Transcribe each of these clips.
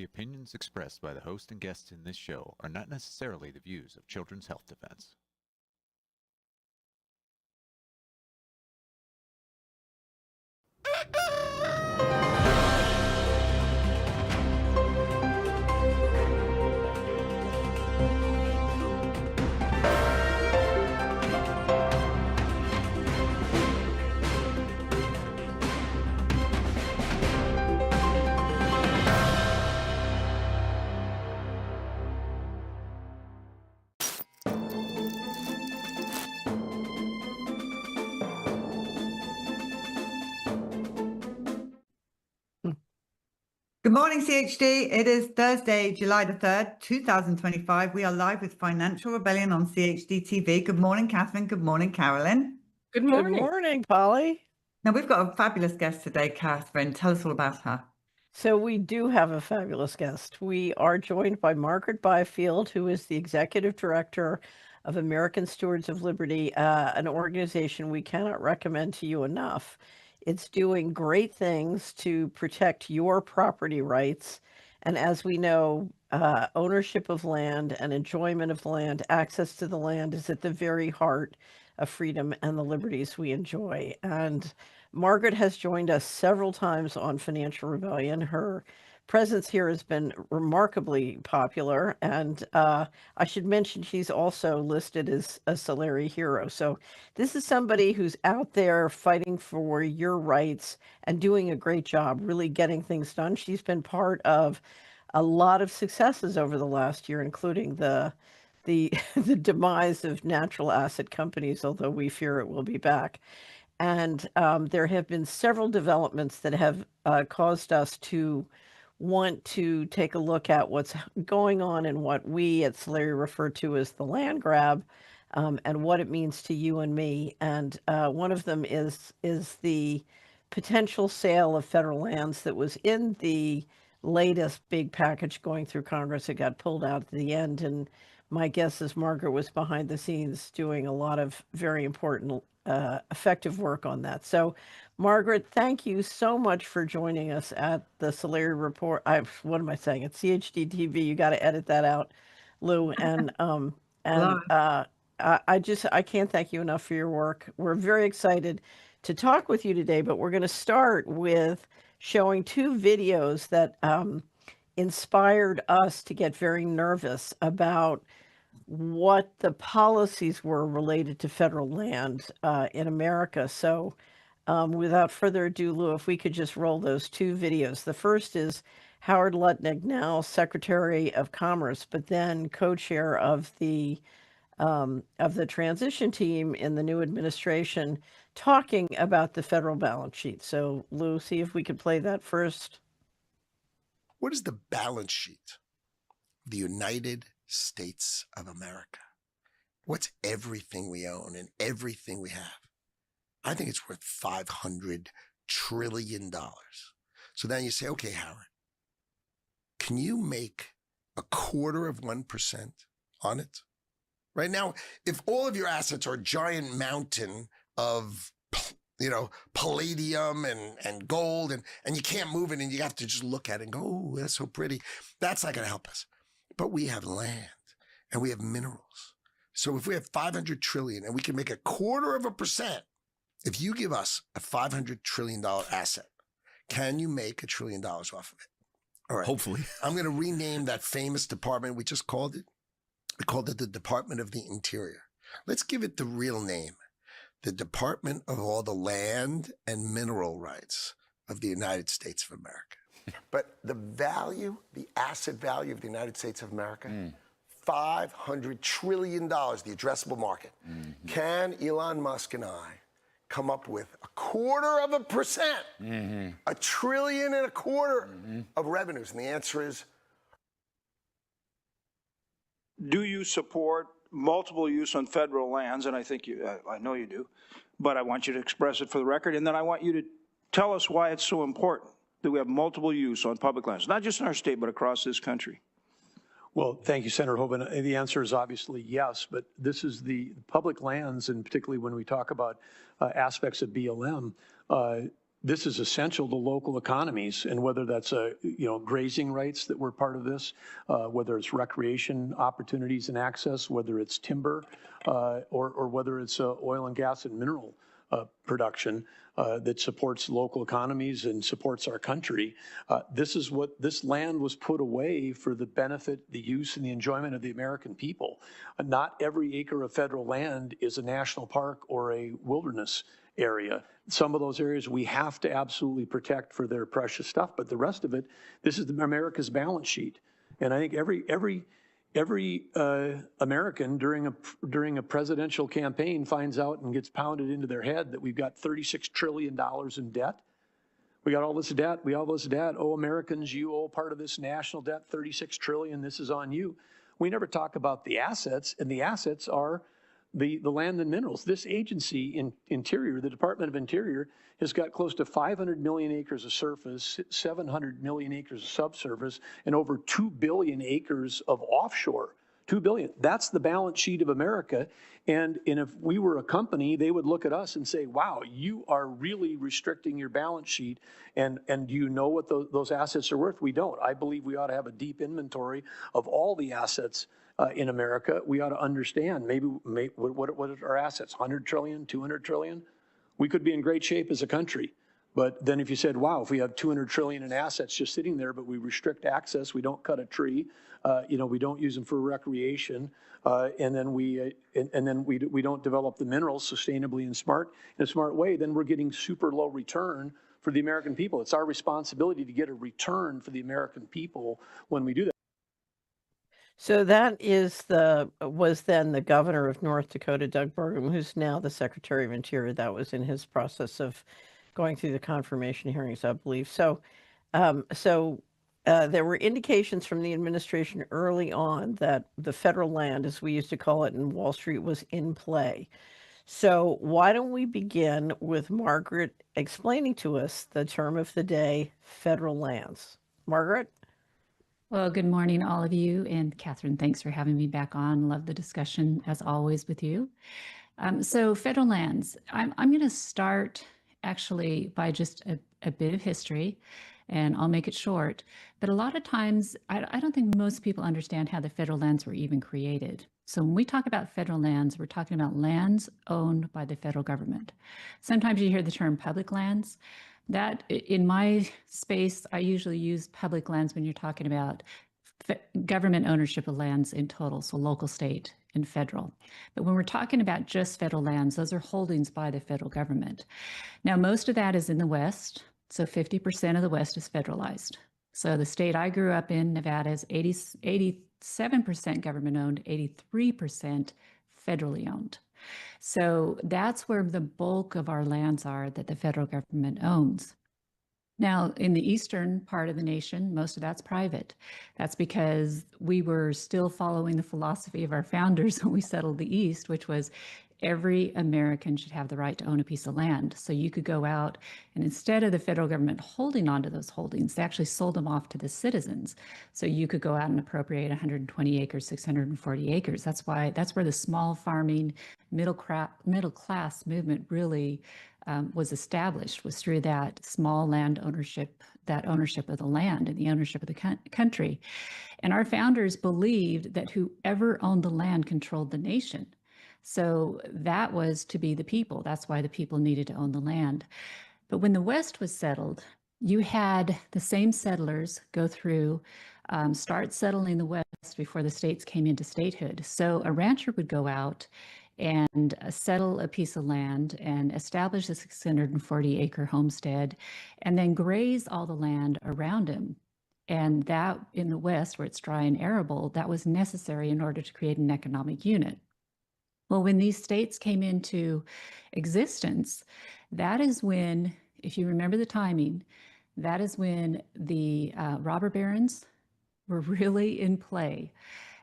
The opinions expressed by the host and guests in this show are not necessarily the views of Children's Health Defense. Good morning, CHD. It is Thursday, July the 3rd, 2025. We are live with Financial Rebellion on CHD TV. Good morning, Catherine. Good morning, Carolyn. Good morning, Polly. Now, we've got a fabulous guest today, Catherine. Tell us all about her. So we do have a fabulous guest. We are joined by Margaret Byfield, who is the Executive Director of American Stewards of Liberty, an organization we cannot recommend to you enough. It's doing great things to protect your property rights. And as we know, ownership of land and enjoyment of land, access to the land is at the very heart of freedom and the liberties we enjoy. And Margaret has joined us several times on Financial Rebellion. Her presence here has been remarkably popular, and I should mention she's also listed as a Solari hero. So this is somebody who's out there fighting for your rights and doing a great job, really getting things done. She's been part of a lot of successes over the last year, including the demise of natural asset companies, although we fear it will be back. And there have been several developments that have caused us to want to take a look at what's going on in what we at Solari refer to as the land grab, and what it means to you and me. And one of them is the potential sale of federal lands that was in the latest big package going through Congress. It got pulled out at the end, and my guess is Margaret was behind the scenes doing a lot of very important, effective work on that. So, Margaret, thank you so much for joining us at the Solari Report. What am I saying? It's CHD TV. You got to edit that out, Lou. And I can't thank you enough for your work. We're very excited to talk with you today, but we're going to start with showing two videos that inspired us to get very nervous about what the policies were related to federal land in America. So without further ado, Lou, if we could just roll those two videos. The first is Howard Lutnick, now Secretary of Commerce, but then co-chair of the transition team in the new administration, talking about the federal balance sheet. So, Lou, see if we could play that first. What is the balance sheet of the United States of America? What's everything we own and everything we have? I think it's worth $500 trillion. So then you say, okay, Howard, can you make 0.25% on it? Right now, if all of your assets are a giant mountain of, palladium and gold, and you can't move it and you have to just look at it and go, oh, that's so pretty, that's not going to help us. But we have land and we have minerals. So if we have 500 trillion and we can make 0.25%, if you give us a $500 trillion asset, can you make $1 trillion off of it? All right. Hopefully. I'm going to rename that famous department we just called it. We called it the Department of the Interior. Let's give it the real name. The Department of all the land and mineral rights of the United States of America. But the value, the asset value of the United States of America, $500 trillion, the addressable market. Mm-hmm. Can Elon Musk and I come up with 0.25%, $1.25 trillion of revenues? And the answer is, do you support multiple use on federal lands? And I think I know you do, but I want you to express it for the record. And then I want you to tell us why it's so important that we have multiple use on public lands, not just in our state, but across this country. Well, thank you, Senator Hoban. The answer is obviously yes, but this is the public lands, and particularly when we talk about aspects of BLM, this is essential to local economies, and whether that's grazing rights that were part of this, whether it's recreation opportunities and access, whether it's timber, or whether it's oil and gas and mineral production that supports local economies and supports our country. This land was put away for the benefit, the use, and the enjoyment of the American people. Not every acre of federal land is a national park or a wilderness area. Some of those areas we have to absolutely protect for their precious stuff, but the rest of it, this is America's balance sheet. And I think every American during a presidential campaign finds out and gets pounded into their head that we've got $36 trillion in debt. We got all this debt. We all this debt. Oh, Americans, you owe part of this national debt, $36 trillion. This is on you. We never talk about the assets, and the assets are the land and minerals. This agency in Interior, the Department of Interior, has got close to 500 million acres of surface, 700 million acres of subsurface, and over 2 billion acres of offshore. 2 billion. That's the balance sheet of America. And if we were a company, they would look at us and say, wow, you are really restricting your balance sheet. And do you know what those assets are worth? We don't. I believe we ought to have a deep inventory of all the assets in America. We ought to understand what are our assets, 100 trillion, 200 trillion? We could be in great shape as a country. But then if you said, wow, if we have 200 trillion in assets just sitting there, but we restrict access, we don't cut a tree, we don't use them for recreation, and then we don't develop the minerals sustainably in a smart way, then we're getting super low return for the American people. It's our responsibility to get a return for the American people when we do that. So that was then the governor of North Dakota, Doug Burgum, who's now the Secretary of Interior. That was in his process of going through the confirmation hearings, I believe. So there were indications from the administration early on that the federal land, as we used to call it in Wall Street, was in play. So why don't we begin with Margaret explaining to us the term of the day, federal lands. Margaret? Well, good morning, all of you. And Catherine, thanks for having me back on. Love the discussion, as always, with you. So federal lands, I'm going to start actually by just a bit of history, and I'll make it short. But a lot of times, I don't think most people understand how the federal lands were even created. So when we talk about federal lands, we're talking about lands owned by the federal government. Sometimes you hear the term public lands. That, in my space, I usually use public lands when you're talking about government ownership of lands in total, so local, state, and federal. But when we're talking about just federal lands, those are holdings by the federal government. Now, most of that is in the West, so 50% of the West is federalized. So the state I grew up in, Nevada, is 87% government owned, 83% federally owned. So that's where the bulk of our lands are that the federal government owns. Now, in the eastern part of the nation, most of that's private. That's because we were still following the philosophy of our founders when we settled the East, which was every American should have the right to own a piece of land. So you could go out and instead of the federal government holding onto those holdings, they actually sold them off to the citizens. So you could go out and appropriate 120 acres, 640 acres. That's where the small farming middle class movement really was established, was through that small land ownership, that ownership of the land and the ownership of the country. And our founders believed that whoever owned the land controlled the nation. So that was to be the people. That's why the people needed to own the land. But when the West was settled, you had the same settlers go through, start settling the West before the states came into statehood. So a rancher would go out and settle a piece of land and establish a 640-acre homestead and then graze all the land around him. And that in the West, where it's dry and arable, that was necessary in order to create an economic unit. Well, when these states came into existence, that is when, if you remember the timing, that is when the robber barons were really in play.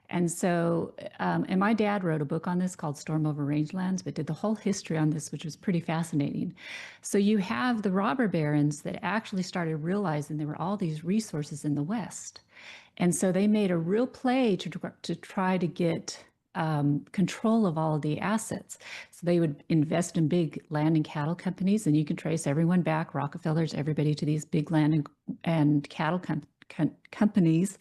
And so, and my dad wrote a book on this called Storm Over Rangelands, but did the whole history on this, which was pretty fascinating. So you have the robber barons that actually started realizing there were all these resources in the West. And so they made a real play to try to get control of all of the assets. So they would invest in big land and cattle companies, and you can trace everyone back, Rockefellers, everybody, to these big land and cattle companies.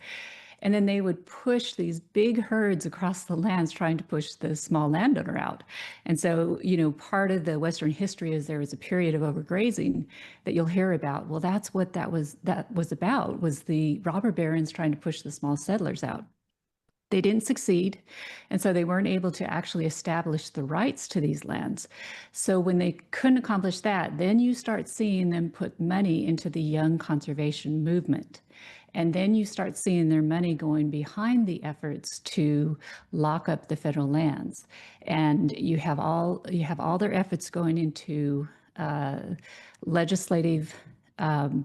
And then they would push these big herds across the lands, trying to push the small landowner out. And so, part of the Western history is there was a period of overgrazing that you'll hear about. Well, that's what that was about, was the robber barons trying to push the small settlers out. They didn't succeed, and so they weren't able to actually establish the rights to these lands. So when they couldn't accomplish that, then you start seeing them put money into the young conservation movement. And then you start seeing their money going behind the efforts to lock up the federal lands. And you have all their efforts going into legislative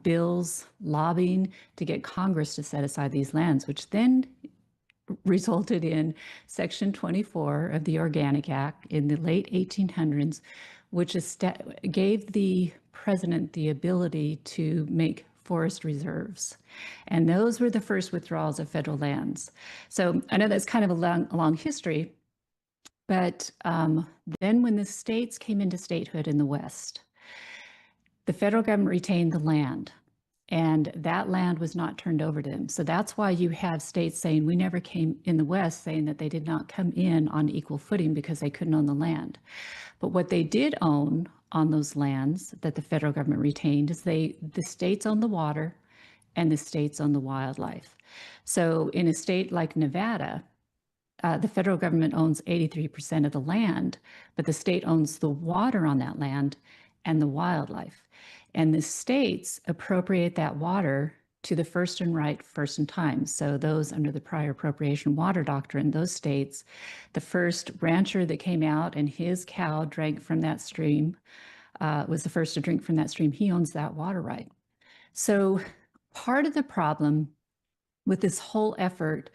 bills, lobbying to get Congress to set aside these lands, which then resulted in Section 24 of the Organic Act in the late 1800s, which gave the president the ability to make forest reserves. And those were the first withdrawals of federal lands. So I know that's kind of a long history, but then when the states came into statehood in the West, the federal government retained the land, and that land was not turned over to them. So that's why you have states saying, we never came in the West, saying that they did not come in on equal footing because they couldn't own the land. But what they did own on those lands that the federal government retained is the states own the water and the states own the wildlife. So in a state like Nevada, the federal government owns 83% of the land, but the state owns the water on that land and the wildlife. And the states appropriate that water to the first and right, first in time. So those under the prior appropriation water doctrine, those states, the first rancher that came out and his cow drank from that stream, was the first to drink from that stream, he owns that water right. So part of the problem with this whole effort,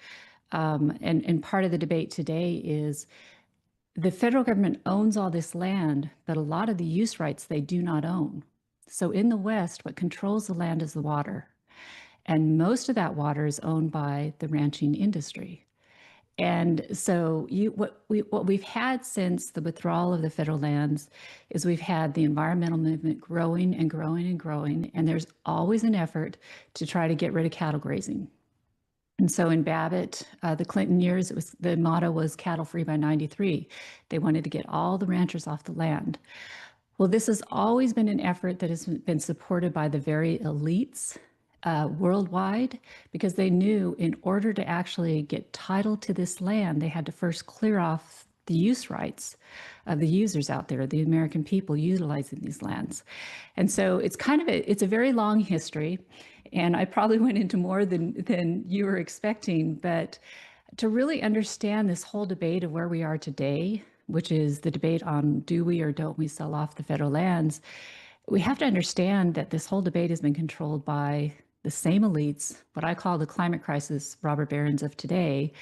and part of the debate today, is the federal government owns all this land, but a lot of the use rights they do not own. So in the West, what controls the land is the water. And most of that water is owned by the ranching industry. And so what we've had since the withdrawal of the federal lands is we've had the environmental movement growing and growing and growing. And there's always an effort to try to get rid of cattle grazing. And so in Babbitt, the Clinton years, the motto was cattle free by 93. They wanted to get all the ranchers off the land. Well, this has always been an effort that has been supported by the very elites worldwide, because they knew in order to actually get title to this land, they had to first clear off the use rights of the users out there, the American people utilizing these lands. And so it's it's a very long history, and I probably went into more than you were expecting, but to really understand this whole debate of where we are today, which is the debate on do we or don't we sell off the federal lands, we have to understand that this whole debate has been controlled by the same elites, what I call the climate crisis robber barons of today,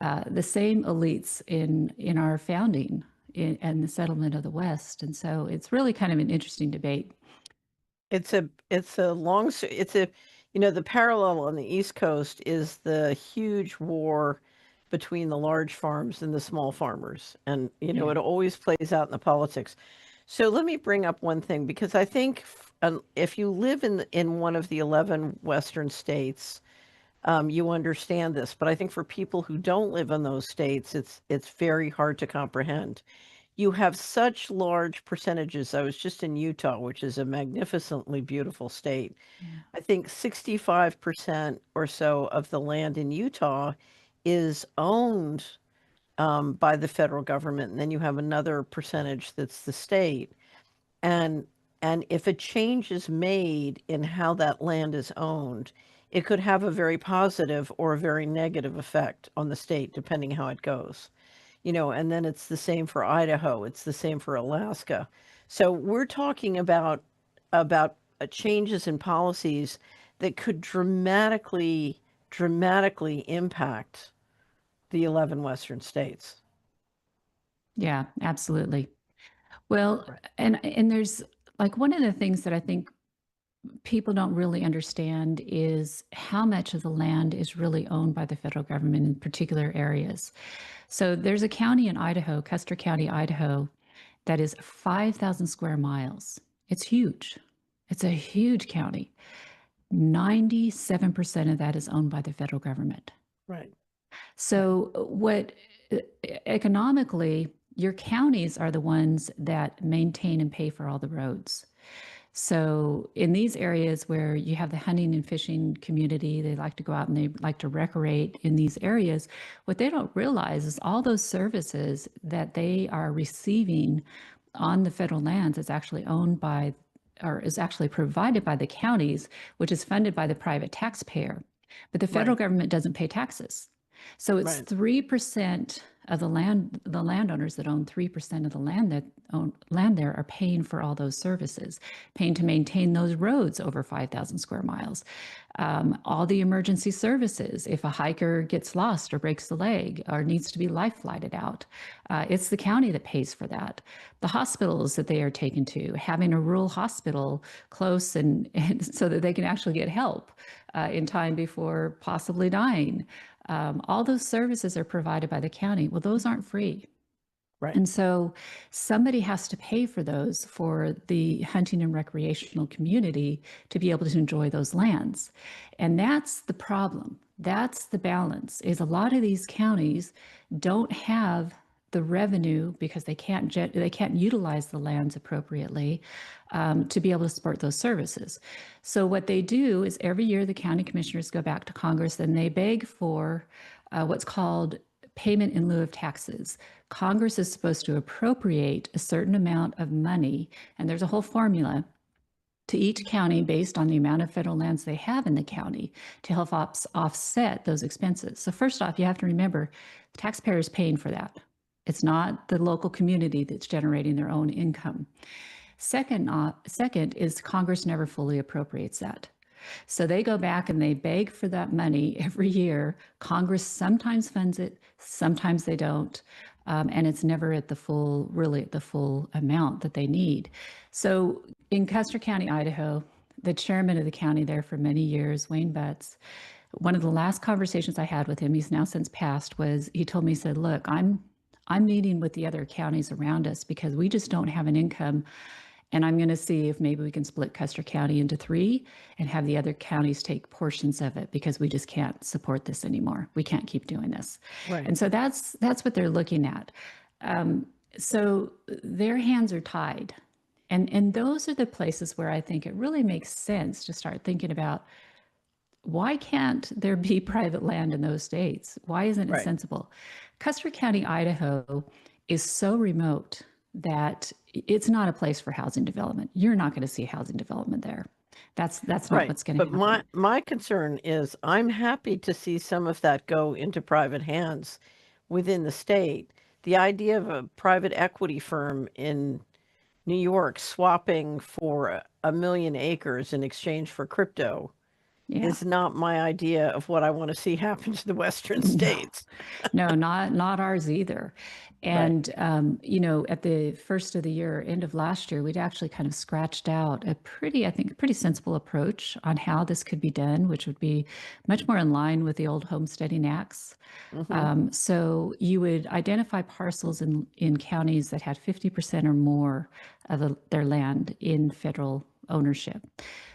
the same elites in our founding and the settlement of the West. And so it's really kind of an interesting debate. The parallel on the East Coast is the huge war between the large farms and the small farmers. And, it always plays out in the politics. So let me bring up one thing, because I think if you live in one of the 11 Western states, you understand this. But I think for people who don't live in those states, it's very hard to comprehend. You have such large percentages. I was just in Utah, which is a magnificently beautiful state. Yeah. I think 65% or so of the land in Utah is owned by the federal government, and then you have another percentage that's the state. And if a change is made in how that land is owned, it could have a very positive or a very negative effect on the state, depending how it goes. And then it's the same for Idaho. It's the same for Alaska. So we're talking about changes in policies that could dramatically impact the 11 Western states. Yeah, absolutely. Well, and there's like one of the things that I think people don't really understand is how much of the land is really owned by the federal government in particular areas. So there's a county in Idaho, Custer County, Idaho, that is 5,000 square miles. It's huge. It's a huge county. 97% of that is owned by the federal government. Right. So what economically, your counties are the ones that maintain and pay for all the roads. So in these areas where you have the hunting and fishing community, they like to go out and they like to recreate in these areas. What they don't realize is all those services that they are receiving on the federal lands is actually owned by, or is actually provided by the counties, which is funded by the private taxpayer. But the federal government doesn't pay taxes. So it's 3% of the landowners that own 3% of the land there are paying for all those services, paying to maintain those roads over 5,000 square miles. All the emergency services, if a hiker gets lost or breaks a leg or needs to be life flighted out, it's the county that pays for that. The hospitals that they are taken to, having a rural hospital close and so that they can actually get help in time before possibly dying. All those services are provided by the county. Well, those aren't free. Right. And so somebody has to pay for those for the hunting and recreational community to be able to enjoy those lands. And that's the problem. That's the balance, is a lot of these counties don't have the revenue because they can't utilize the lands appropriately to be able to support those services. So what they do is every year the county commissioners go back to Congress and they beg for what's called payment in lieu of taxes. Congress is supposed to appropriate a certain amount of money, and there's a whole formula to each county based on the amount of federal lands they have in the county to help offset those expenses. So first off, you have to remember the taxpayer is paying for that. It's not the local community that's generating their own income. Second is Congress never fully appropriates that. So they go back and they beg for that money every year. Congress sometimes funds it, sometimes they don't. And it's never at the full amount that they need. So in Custer County, Idaho, the chairman of the county there for many years, Wayne Butts, one of the last conversations I had with him, he's now since passed, was he told me, he said, look, I'm meeting with the other counties around us because we just don't have an income. And I'm going to see if maybe we can split Custer County into 3 and have the other counties take portions of it because we just can't support this anymore. We can't keep doing this. Right. And so that's what they're looking at. So their hands are tied. And those are the places where I think it really makes sense to start thinking about, why can't there be private land in those states? Why isn't it sensible? Custer County, Idaho is so remote that it's not a place for housing development. You're not going to see housing development there. That's not what's going to happen. But my concern is I'm happy to see some of that go into private hands within the state. The idea of a private equity firm in New York swapping for 1 million acres in exchange for crypto is not my idea of what I want to see happen to the Western states. No, not ours either. And, at the first of the year, end of last year, we'd actually kind of scratched out a pretty sensible approach on how this could be done, which would be much more in line with the old homesteading acts. So you would identify parcels in counties that had 50% or more of their land in federal ownership.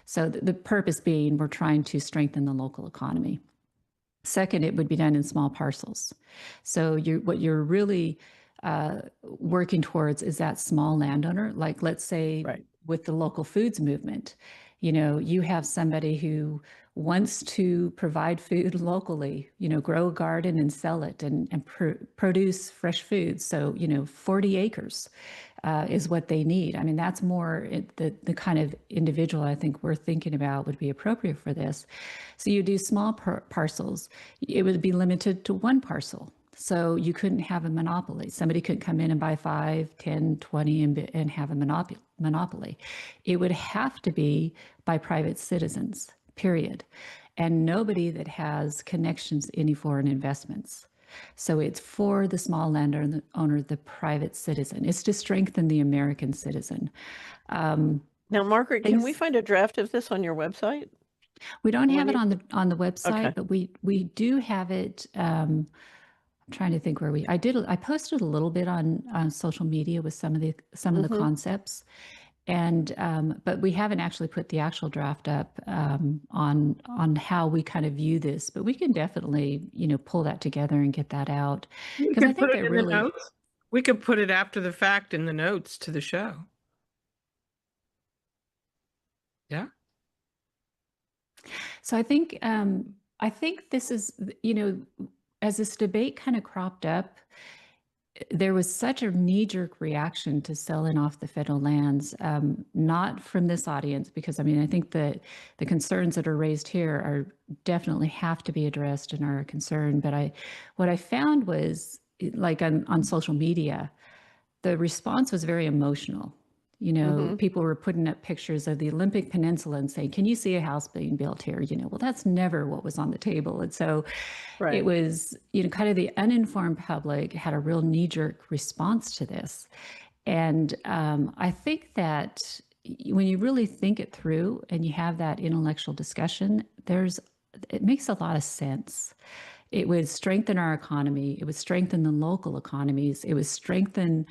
So the purpose being, we're trying to strengthen the local economy. Second, it would be done in small parcels. So what you're really working towards is that small landowner, like let's say with the local foods movement, you have somebody who wants to provide food locally, grow a garden and sell it and produce fresh foods. So, 40 acres is what they need. I mean, that's more the kind of individual I think we're thinking about would be appropriate for this. So you do small parcels. It would be limited to one parcel. So you couldn't have a monopoly. Somebody couldn't come in and buy 5, 10, 20 and have a monopoly. It would have to be by private citizens, period. And nobody that has connections to any foreign investments. So it's for the small landowner, the private citizen. It's to strengthen the American citizen. Now, Margaret, can we Things- find a draft of this on your website? We don't have When it you- on the website, Okay. but we do have it. I'm trying to think where I posted a little bit on social media with some of the Mhm. concepts, and but we haven't actually put the actual draft up on how we kind of view this. But we can definitely pull that together and get that out, We because I could put think it it in really. the notes. We could put it after the fact in the notes to the show. Yeah. So I think this is, as this debate kind of cropped up, there was such a knee-jerk reaction to selling off the federal lands, not from this audience, because I mean, I think that the concerns that are raised here are definitely have to be addressed and are a concern. But what I found was, like on social media, the response was very emotional. People were putting up pictures of the Olympic Peninsula and saying, "Can you see a house being built here?" Well, that's never what was on the table. And so Right. it was, kind of the uninformed public had a real knee-jerk response to this. And I think that when you really think it through and you have that intellectual discussion, it makes a lot of sense. It would strengthen our economy. It would strengthen the local economies. It would strengthen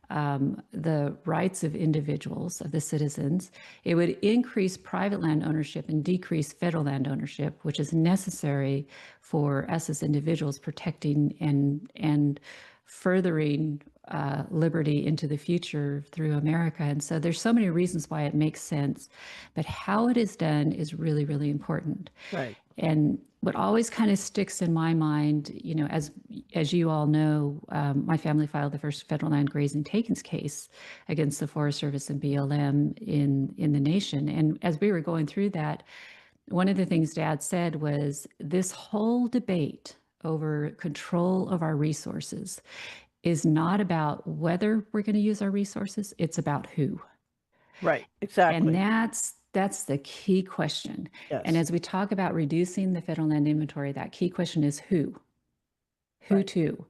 the rights of individuals, of the citizens. It would increase private land ownership and decrease federal land ownership, which is necessary for us as individuals protecting and furthering liberty into the future through America. And so there's so many reasons why it makes sense, but how it is done is really, really important. Right. And what always kind of sticks in my mind, as you all know, my family filed the first federal land grazing takings case against the Forest Service and BLM in the nation. And as we were going through that, one of the things Dad said was, this whole debate over control of our resources is not about whether we're going to use our resources, it's about who. Right. Exactly. And that's the key question. Yes. And as we talk about reducing the federal land inventory, that key question is who? Who Right. to?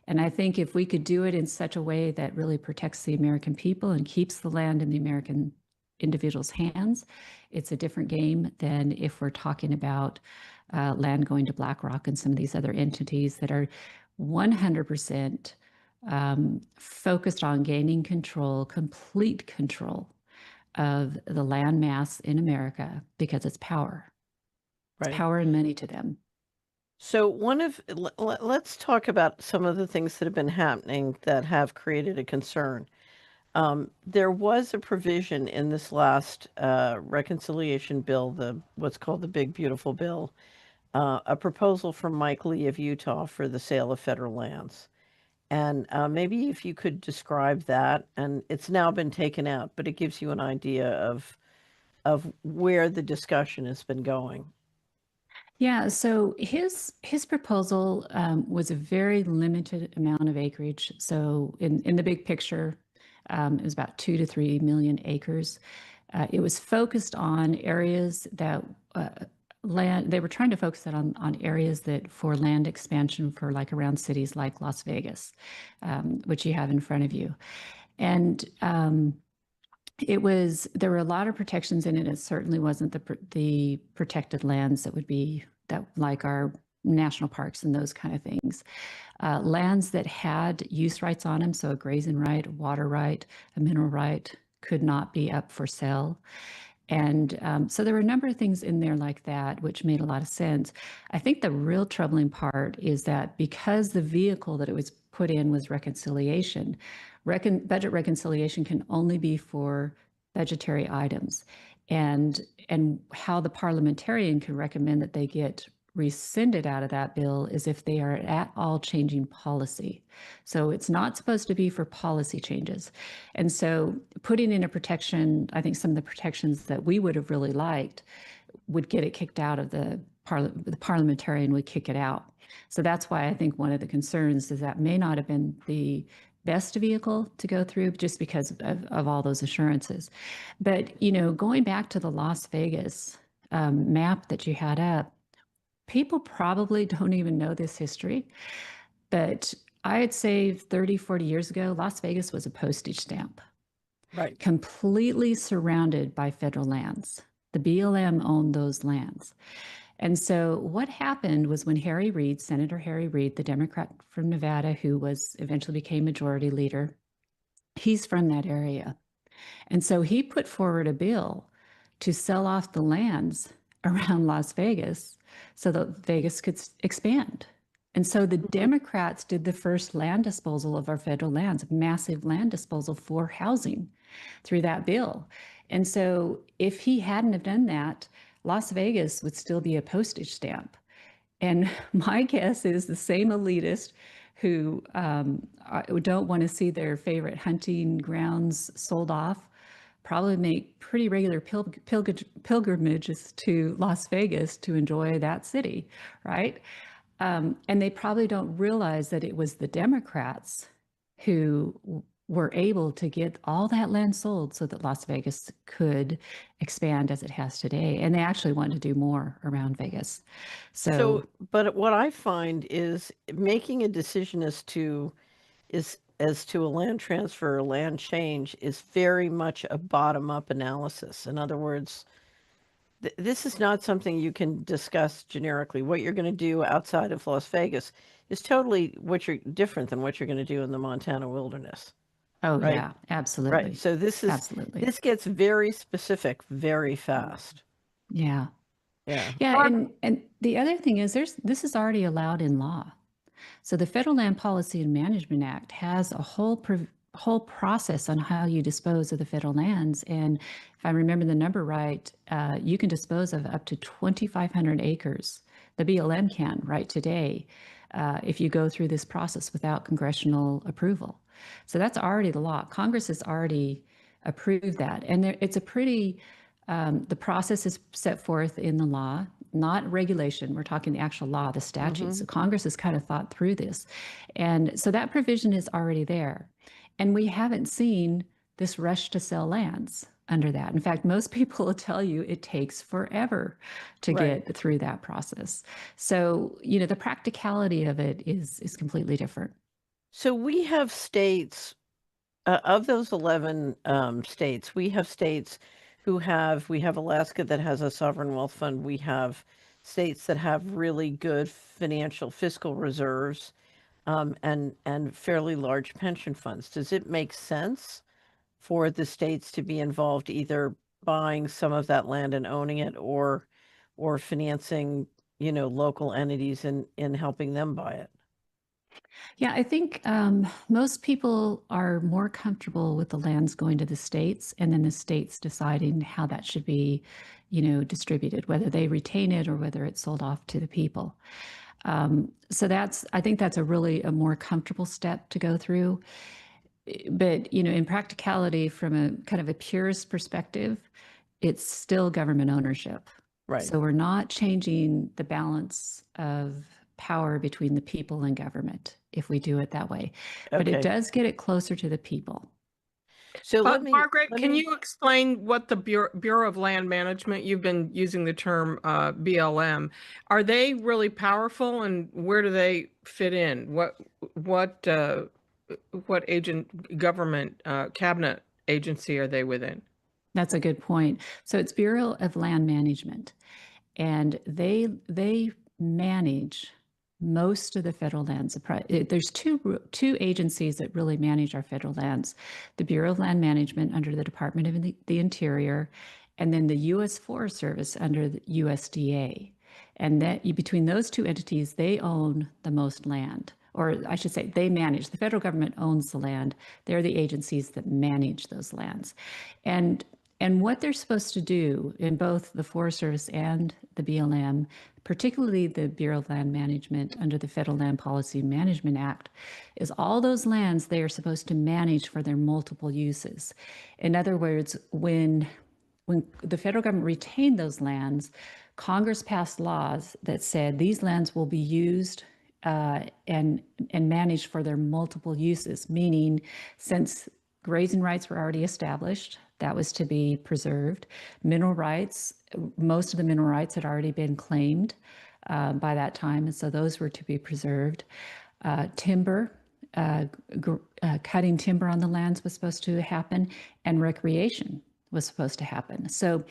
And I think if we could do it in such a way that really protects the American people and keeps the land in the American individuals' hands, it's a different game than if we're talking about land going to BlackRock and some of these other entities that are 100% focused on gaining control, complete control of the land mass in America, because it's power. It's Right. power and money to them. So let's talk about some of the things that have been happening that have created a concern. There was a provision in this last reconciliation bill, what's called the Big Beautiful Bill, a proposal from Mike Lee of Utah for the sale of federal lands. And maybe if you could describe that, and it's now been taken out, but it gives you an idea of where the discussion has been going. Yeah, so his proposal was a very limited amount of acreage. So in the big picture, it was about 2 to 3 million acres. It was focused on areas that land. They were trying to focus it on areas that for land expansion for like around cities like Las Vegas, which you have in front of you, and there were a lot of protections in it. It certainly wasn't the protected lands that would be that like our national parks and those kind of things. Lands that had use rights on them, so a grazing right, a water right, a mineral right, could not be up for sale. And so there were a number of things in there like that, which made a lot of sense. I think the real troubling part is that because the vehicle that it was put in was reconciliation, budget reconciliation can only be for budgetary items. And how the parliamentarian can recommend that they get rescinded out of that bill is if they are at all changing policy. So it's not supposed to be for policy changes. And so putting in a protection, I think some of the protections that we would have really liked would get it kicked out of the parliamentarian would kick it out. So that's why I think one of the concerns is that may not have been the best vehicle to go through just because of all those assurances. But, going back to the Las Vegas map that you had up, people probably don't even know this history, but I'd say 30, 40 years ago, Las Vegas was a postage stamp. Right. completely surrounded by federal lands. The BLM owned those lands. And so what happened was when Senator Harry Reid, the Democrat from Nevada, who eventually became majority leader, he's from that area. And so he put forward a bill to sell off the lands around Las Vegas so that Vegas could expand. And so the Democrats did the first land disposal of our federal lands, massive land disposal for housing through that bill. And so if he hadn't have done that, Las Vegas would still be a postage stamp. And my guess is the same elitist who don't want to see their favorite hunting grounds sold off probably make pretty regular pilgrimages to Las Vegas to enjoy that city, right? And they probably don't realize that it was the Democrats who were able to get all that land sold so that Las Vegas could expand as it has today. And they actually wanted to do more around Vegas. So but what I find is making a decision as to a land transfer or land change is very much a bottom-up analysis. In other words, this is not something you can discuss generically. What you're going to do outside of Las Vegas is totally different than what you're going to do in the Montana wilderness. Oh, right? yeah, absolutely. Right. So absolutely. This gets very specific very fast. Yeah. Yeah. Yeah. And the other thing is this is already allowed in law. So the Federal Land Policy and Management Act has a whole process on how you dispose of the federal lands. And if I remember the number right, you can dispose of up to 2,500 acres. The BLM can right today if you go through this process without congressional approval. So that's already the law. Congress has already approved that. And it's a pretty, the process is set forth in the law, not regulation. We're talking the actual law, the statutes. So Congress has kind of thought through this. And so that provision is already there. And we haven't seen this rush to sell lands under that. In fact, most people will tell you it takes forever to get through that process. So, the practicality of it is completely different. So we have states, of those 11 states, we have states we have Alaska that has a sovereign wealth fund. We have states that have really good fiscal reserves and fairly large pension funds. Does it make sense for the states to be involved either buying some of that land and owning it or financing, local entities in helping them buy it? Yeah, I think most people are more comfortable with the lands going to the states and then the states deciding how that should be, distributed, whether they retain it or whether it's sold off to the people. So I think that's a more comfortable step to go through. But, in practicality, from a kind of a purist perspective, it's still government ownership. Right. So we're not changing the balance of power between the people and government if we do it that way. But it does get it closer to the people. So Margaret, can you explain what the Bureau of Land Management, you've been using the term BLM, are they really powerful and where do they fit in? What government cabinet agency are they within? That's a good point. So it's Bureau of Land Management, and they manage most of the federal lands. There's two agencies that really manage our federal lands: the Bureau of Land Management under the Department of the Interior, and then the U.S. Forest Service under the USDA. And that between those two entities, they own the most land. Or I should say, they manage. The federal government owns the land. They're the agencies that manage those lands. And what they're supposed to do in both the Forest Service and the BLM, particularly the Bureau of Land Management under the Federal Land Policy and Management Act, is all those lands they are supposed to manage for their multiple uses. In other words, when the federal government retained those lands, Congress passed laws that said these lands will be used and managed for their multiple uses, meaning since grazing rights were already established, that was to be preserved. Mineral rights, most of the mineral rights had already been claimed by that time, and so those were to be preserved. Timber cutting timber on the lands was supposed to happen, and recreation was supposed to happen. So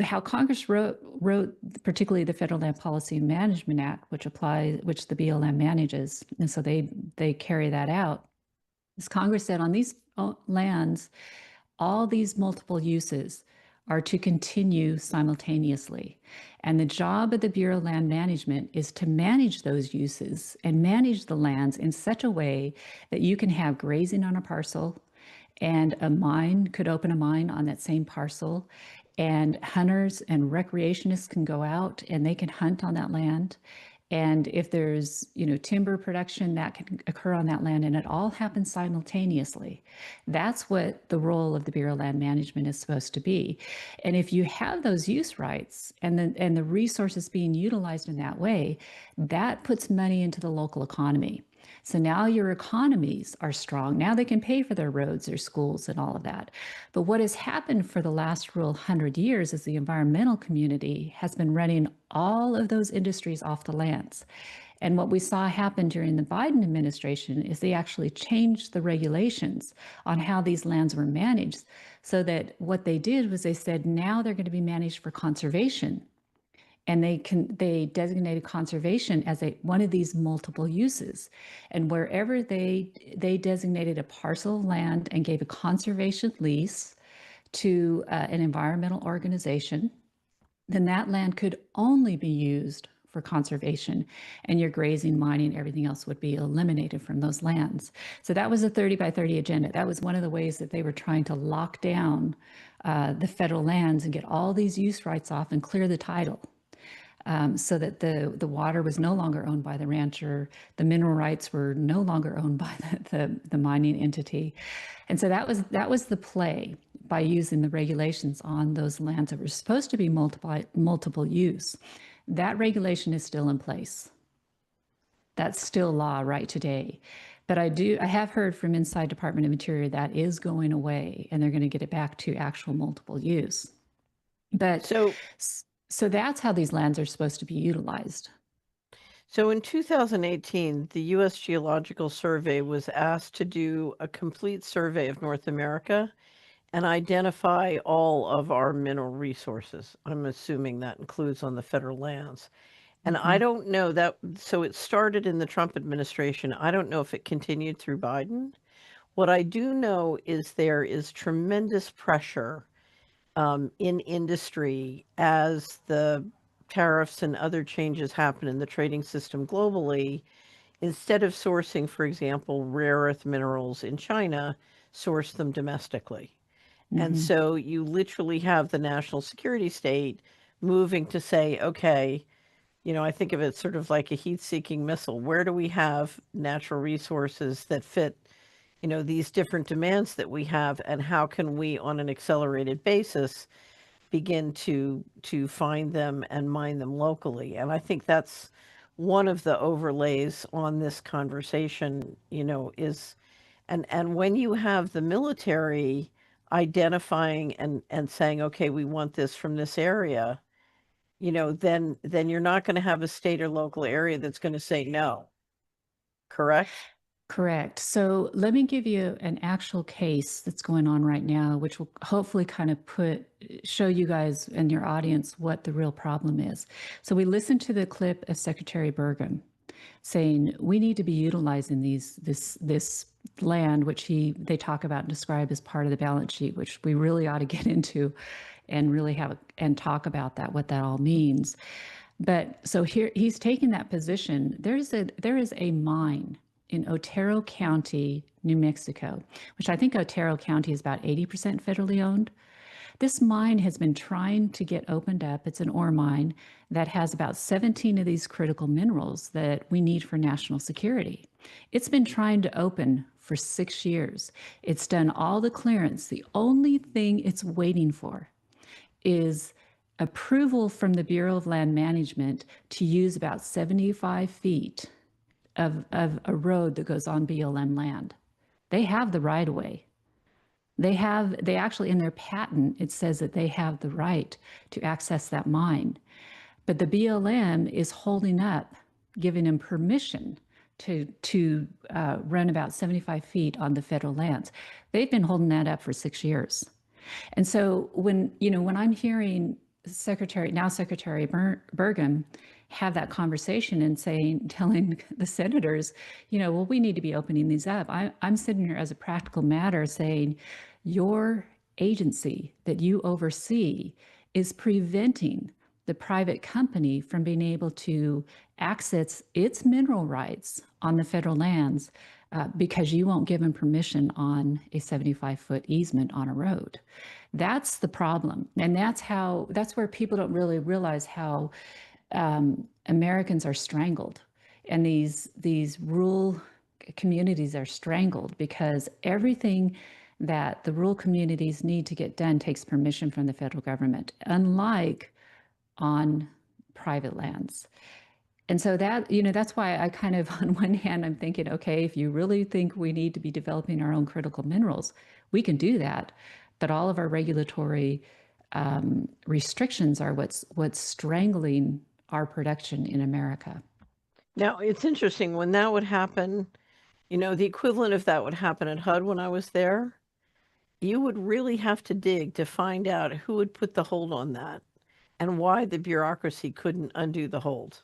how Congress wrote particularly the Federal Land Policy and Management Act, which the BLM manages, and so they carry that out, is Congress said on these lands, all these multiple uses are to continue simultaneously. And the job of the Bureau of Land Management is to manage those uses and manage the lands in such a way that you can have grazing on a parcel, and a mine could open a mine on that same parcel, and hunters and recreationists can go out and they can hunt on that land. And if there's, timber production, that can occur on that land, and it all happens simultaneously. That's what the role of the Bureau of Land Management is supposed to be. And if you have those use rights and the resources being utilized in that way, that puts money into the local economy. So now your economies are strong. Now they can pay for their roads, their schools, and all of that. But what has happened for the last 100 years is the environmental community has been running all of those industries off the lands. And what we saw happen during the Biden administration is they actually changed the regulations on how these lands were managed, so that what they did was they said now they're going to be managed for conservation. And they designated conservation as one of these multiple uses. And wherever they designated a parcel of land and gave a conservation lease to an environmental organization, then that land could only be used for conservation, and your grazing, mining, everything else would be eliminated from those lands. So that was a 30 by 30 agenda. That was one of the ways that they were trying to lock down the federal lands and get all these use rights off and clear the title. So that the water was no longer owned by the rancher, the mineral rights were no longer owned by the mining entity. And so that was the play by using the regulations on those lands that were supposed to be multiple use. That regulation is still in place. That's still law right today. But I have heard from inside Department of Interior that is going away, and they're going to get it back to actual multiple use. But so that's how these lands are supposed to be utilized. So in 2018, the U.S. Geological Survey was asked to do a complete survey of North America and identify all of our mineral resources. I'm assuming that includes on the federal lands. And I don't know that, so it started in the Trump administration. I don't know if it continued through Biden. What I do know is there is tremendous pressure in industry as the tariffs and other changes happen in the trading system globally. Instead of sourcing, for example, rare earth minerals in China, source them domestically. And so you literally have the national security state moving to say, okay, I think of it sort of like a heat-seeking missile. Where do we have natural resources that fit these different demands that we have, and how can we, on an accelerated basis, begin to find them and mine them locally? And I think that's one of the overlays on this conversation, is, and when you have the military identifying and saying, okay, we want this from this area, then you're not going to have a state or local area that's going to say no. Correct? Correct. So let me give you an actual case that's going on right now, which will hopefully kind of show you guys and your audience what the real problem is. So we listened to the clip of Secretary Burgum saying we need to be utilizing this land, which they talk about and describe as part of the balance sheet, which we really ought to get into and really and talk about what that all means. But so here he's taking that position. There is a mine in Otero County, New Mexico, which I think Otero County is about 80% federally owned. This mine has been trying to get opened up. It's an ore mine that has about 17 of these critical minerals that we need for national security. It's been trying to open for 6 years. It's done all the clearance. The only thing it's waiting for is approval from the Bureau of Land Management to use about 75 feet of a road that goes on BLM land. They have the right of way. They actually, in their patent, it says that they have the right to access that mine. But the BLM is holding up, giving them permission to run about 75 feet on the federal lands. They've been holding that up for 6 years. And so when I'm hearing Secretary Burgum have that conversation and telling the senators, well, we need to be opening these up. I'm sitting here as a practical matter saying, your agency that you oversee is preventing the private company from being able to access its mineral rights on the federal lands because you won't give them permission on a 75-foot easement on a road. That's the problem. And that's where people don't really realize how Americans are strangled. And these rural communities are strangled because everything that the rural communities need to get done takes permission from the federal government, unlike on private lands. And so that's why I kind of, on one hand, I'm thinking, okay, if you really think we need to be developing our own critical minerals, we can do that. But all of our regulatory restrictions are what's strangling our production in America. Now, it's interesting when that would happen, the equivalent of that would happen at HUD when I was there. You would really have to dig to find out who would put the hold on that and why the bureaucracy couldn't undo the hold.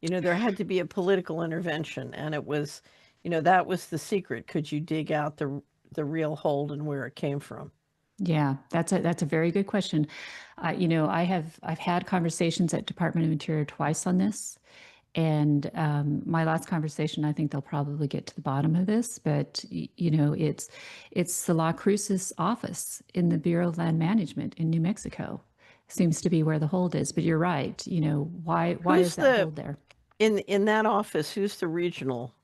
There had to be a political intervention, and it was, that was the secret. Could you dig out the real hold and where it came from? Yeah, that's a very good question. I've had conversations at Department of Interior twice on this, and my last conversation, I think they'll probably get to the bottom of this. But it's the La Cruz's office in the Bureau of Land Management in New Mexico seems to be where the hold is. But you're right. Why is that hold there? In that office, who's the regional?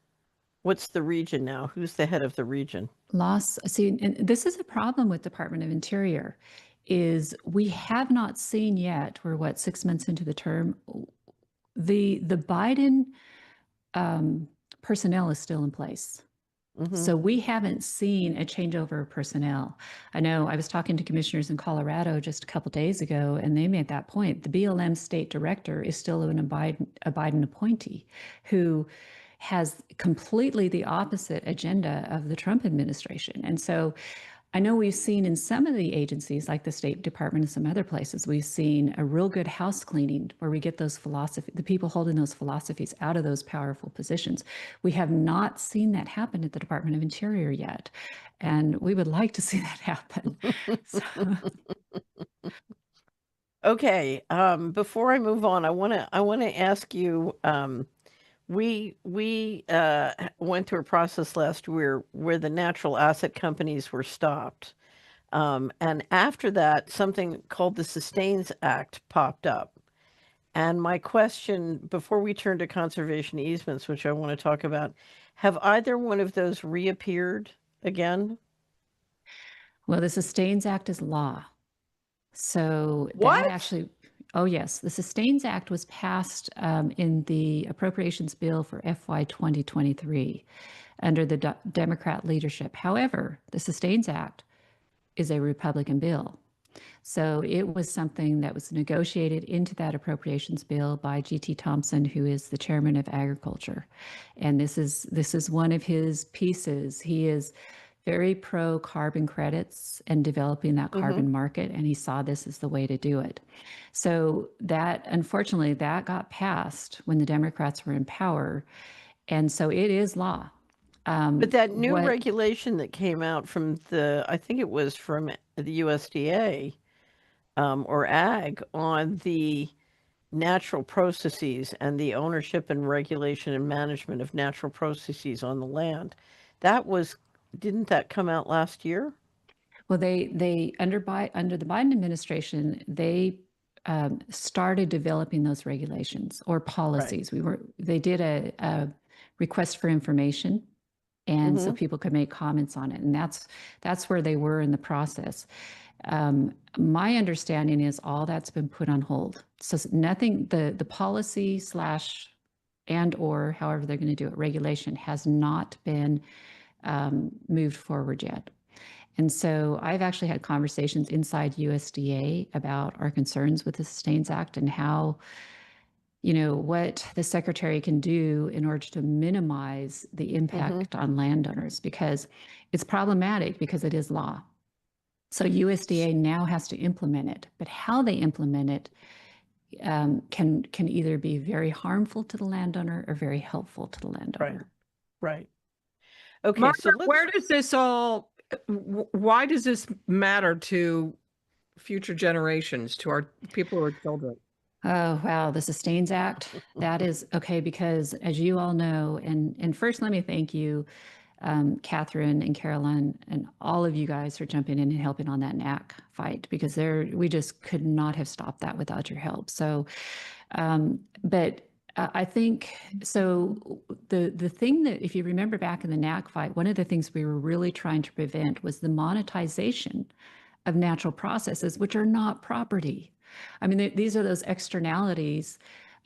What's the region now? Who's the head of the region? See, and this is a problem with Department of Interior, is we have not seen yet, we're 6 months into the term, the Biden personnel is still in place. Mm-hmm. So we haven't seen a changeover of personnel. I know I was talking to commissioners in Colorado just a couple days ago, and they made that point. The BLM state director is still a Biden appointee who has completely the opposite agenda of the Trump administration. And so I know we've seen in some of the agencies, like the State Department and some other places, we've seen a real good house cleaning where we get the people holding those philosophies out of those powerful positions. We have not seen that happen at the Department of Interior yet. And we would like to see that happen. Okay. Before I move on, I want to ask you, we went through a process last year where the natural asset companies were stopped. And after that, something called the Sustains Act popped up. And my question, before we turn to conservation easements, which I want to talk about, have either one of those reappeared again? Well, the Sustains Act is law. So what? That actually... Oh, yes. The Sustains Act was passed in the appropriations bill for FY 2023 under the Democrat leadership. However, the Sustains Act is a Republican bill. So it was something that was negotiated into that appropriations bill by G.T. Thompson, who is the chairman of agriculture. And this is one of his pieces. He is very pro carbon credits and developing that carbon market, and he saw this as the way to do it. So that, unfortunately, that got passed when the Democrats were in power, and so it is law. But that new regulation that came out from I think it was from the USDA or Ag on the natural processes and the ownership and regulation and management of natural processes on the land, didn't that come out last year? Well, they under the Biden administration, they started developing those regulations or policies. Right. They did a request for information, and so people could make comments on it, and that's where they were in the process. My understanding is all that's been put on hold. So nothing, the policy /or however they're going to do it, regulation has not been moved forward yet. And so I've actually had conversations inside USDA about our concerns with the Sustains Act and how, what the secretary can do in order to minimize the impact on landowners, because it's problematic because it is law. So USDA now has to implement it, but how they implement it can either be very harmful to the landowner or very helpful to the landowner. Right. Okay, Margaret, so where does this all, why does this matter to future generations, to our people who are children? Oh, wow. The Sustains Act, that is okay, because as you all know, and first let me thank you, Catherine and Carolyn, and all of you guys for jumping in and helping on that NAC fight, because we just could not have stopped that without your help. So, but I think, so the thing that, if you remember back in the NAC fight, one of the things we were really trying to prevent was the monetization of natural processes, which are not property. I mean, these are those externalities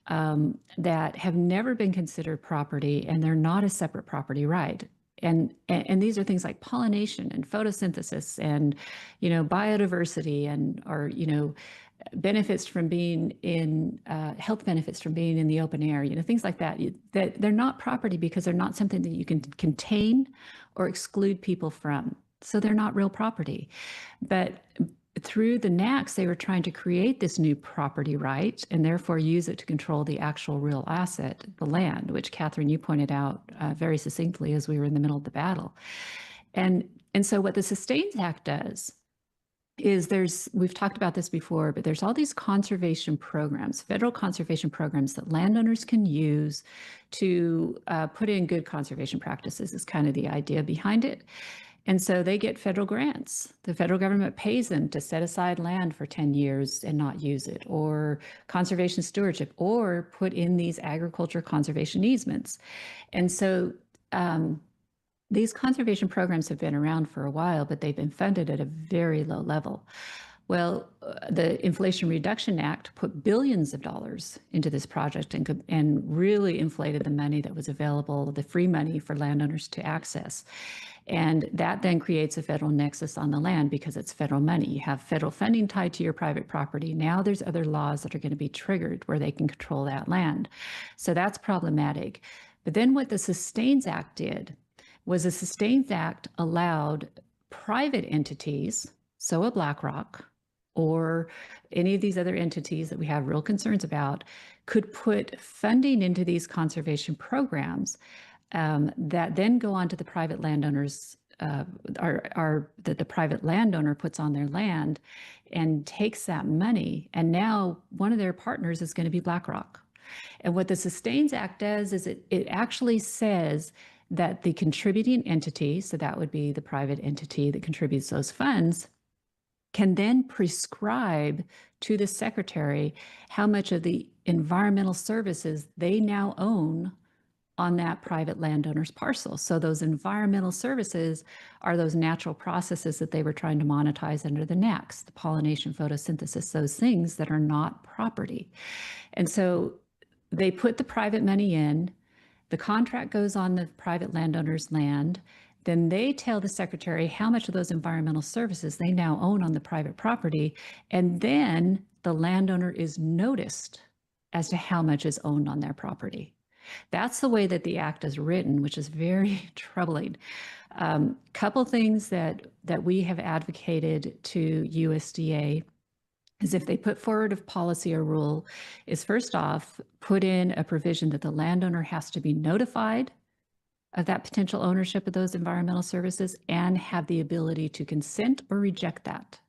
that have never been considered property, and they're not a separate property right. And these are things like pollination and photosynthesis and, biodiversity or benefits from being in, health benefits from being in the open air, things like that. That they're not property because they're not something that you can contain or exclude people from. So they're not real property. But through the NACs, they were trying to create this new property right and therefore use it to control the actual real asset, the land, which Catherine, you pointed out very succinctly as we were in the middle of the battle. And so what the Sustains Act does is we've talked about this before, but there's all these conservation programs, federal conservation programs that landowners can use to put in good conservation practices is kind of the idea behind it. And so they get federal grants. The federal government pays them to set aside land for 10 years and not use it, or conservation stewardship, or put in these agriculture conservation easements. And so these conservation programs have been around for a while, but they've been funded at a very low level. Well, the Inflation Reduction Act put billions of dollars into this project and really inflated the money that was available, the free money for landowners to access. And that then creates a federal nexus on the land because it's federal money. You have federal funding tied to your private property. Now there's other laws that are going to be triggered where they can control that land. So that's problematic. But then what the Sustains Act did was the Sustains Act allowed private entities, so a BlackRock, or any of these other entities that we have real concerns about, could put funding into these conservation programs that then go on to the private landowners, that the private landowner puts on their land and takes that money. And now one of their partners is going to be BlackRock. And what the Sustains Act does is it actually says that the contributing entity, so that would be the private entity that contributes those funds, can then prescribe to the secretary how much of the environmental services they now own on that private landowner's parcel. So those environmental services are those natural processes that they were trying to monetize under the NACs, the pollination, photosynthesis, those things that are not property. And so they put the private money in, the contract goes on the private landowner's land, then they tell the secretary how much of those environmental services they now own on the private property, and then the landowner is noticed as to how much is owned on their property. That's the way that the act is written, which is very troubling. Couple things that we have advocated to USDA is if they put forward a policy or rule, is first off, put in a provision that the landowner has to be notified of that potential ownership of those environmental services and have the ability to consent or reject that.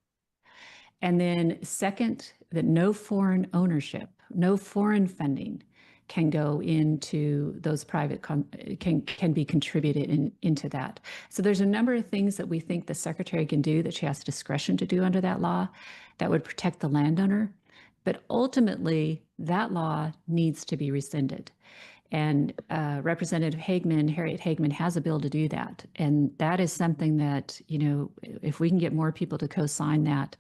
And then second, that no foreign ownership, no foreign funding can go into those private, can be contributed into that. So there's a number of things that we think the secretary can do that she has discretion to do under that law that would protect the landowner. But ultimately, that law needs to be rescinded. And Representative Harriet Hagman has a bill to do that. And that is something that, if we can get more people to co-sign that,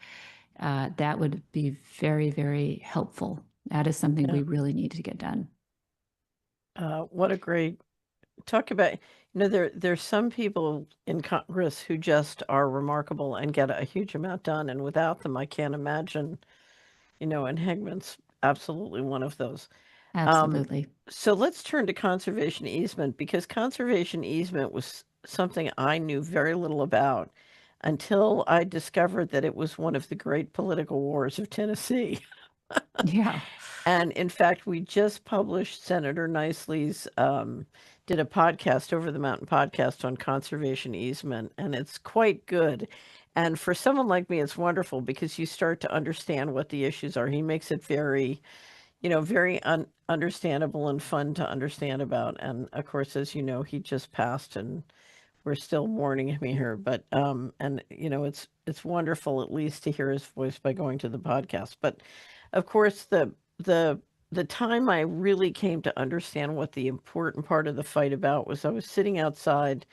that would be very, very helpful. That is something we really need to get done. What a great talk about, there's some people in Congress who just are remarkable and get a huge amount done. And without them, I can't imagine, and Hagman's absolutely one of those. Absolutely. So let's turn to conservation easement, because conservation easement was something I knew very little about until I discovered that it was one of the great political wars of Tennessee. Yeah. And in fact, we just published Senator Nicely's, did a podcast, Over the Mountain podcast, on conservation easement, and it's quite good. And for someone like me, it's wonderful because you start to understand what the issues are. He makes it very, very understandable and fun to understand about. And of course, as you know, he just passed and we're still mourning him here. But, and it's wonderful at least to hear his voice by going to the podcast. But of course, the time I really came to understand what the important part of the fight about was, I was sitting outside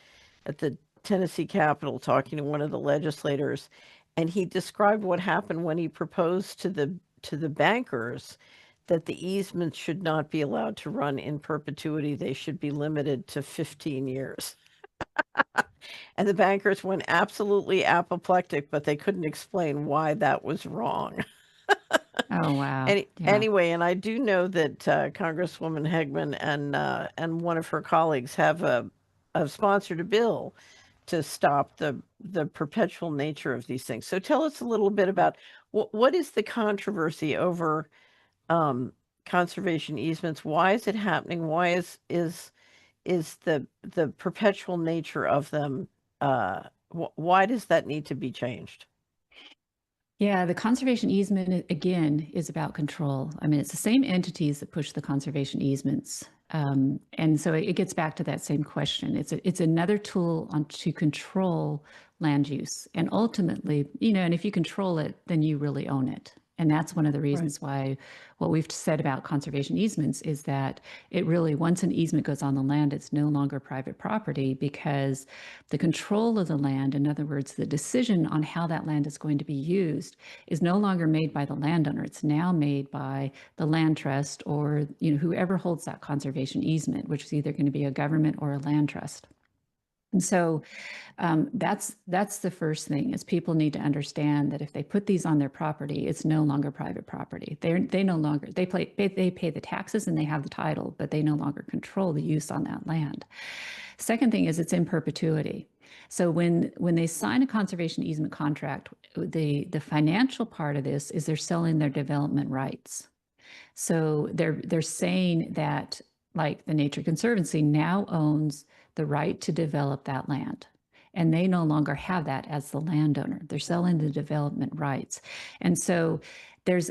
at the Tennessee Capitol talking to one of the legislators, and he described what happened when he proposed to the bankers that the easements should not be allowed to run in perpetuity. They should be limited to 15 years. And the bankers went absolutely apoplectic, but they couldn't explain why that was wrong. Oh, wow. Anyway, and I do know that Congresswoman Hegman and one of her colleagues have sponsored a bill to stop the perpetual nature of these things. So tell us a little bit about what is the controversy over conservation easements? Why is it happening? Why is the perpetual nature of them? Why does that need to be changed? Yeah, the conservation easement, again, is about control. I mean, it's the same entities that push the conservation easements. And so it gets back to that same question. It's another tool to control land use. And ultimately, and if you control it, then you really own it. And that's one of the reasons why what we've said about conservation easements is that it really, once an easement goes on the land, it's no longer private property, because the control of the land, in other words, the decision on how that land is going to be used, is no longer made by the landowner. It's now made by the land trust, or whoever holds that conservation easement, which is either going to be a government or a land trust. And so that's the first thing, is people need to understand that if they put these on their property, it's no longer private property. They no longer, they pay the taxes and they have the title, but they no longer control the use on that land. Second thing is, it's in perpetuity. So when they sign a conservation easement contract, the financial part of this is they're selling their development rights. So they're saying that, like, the Nature Conservancy now owns the right to develop that land, and they no longer have that as the landowner. They're selling the development rights. And so there's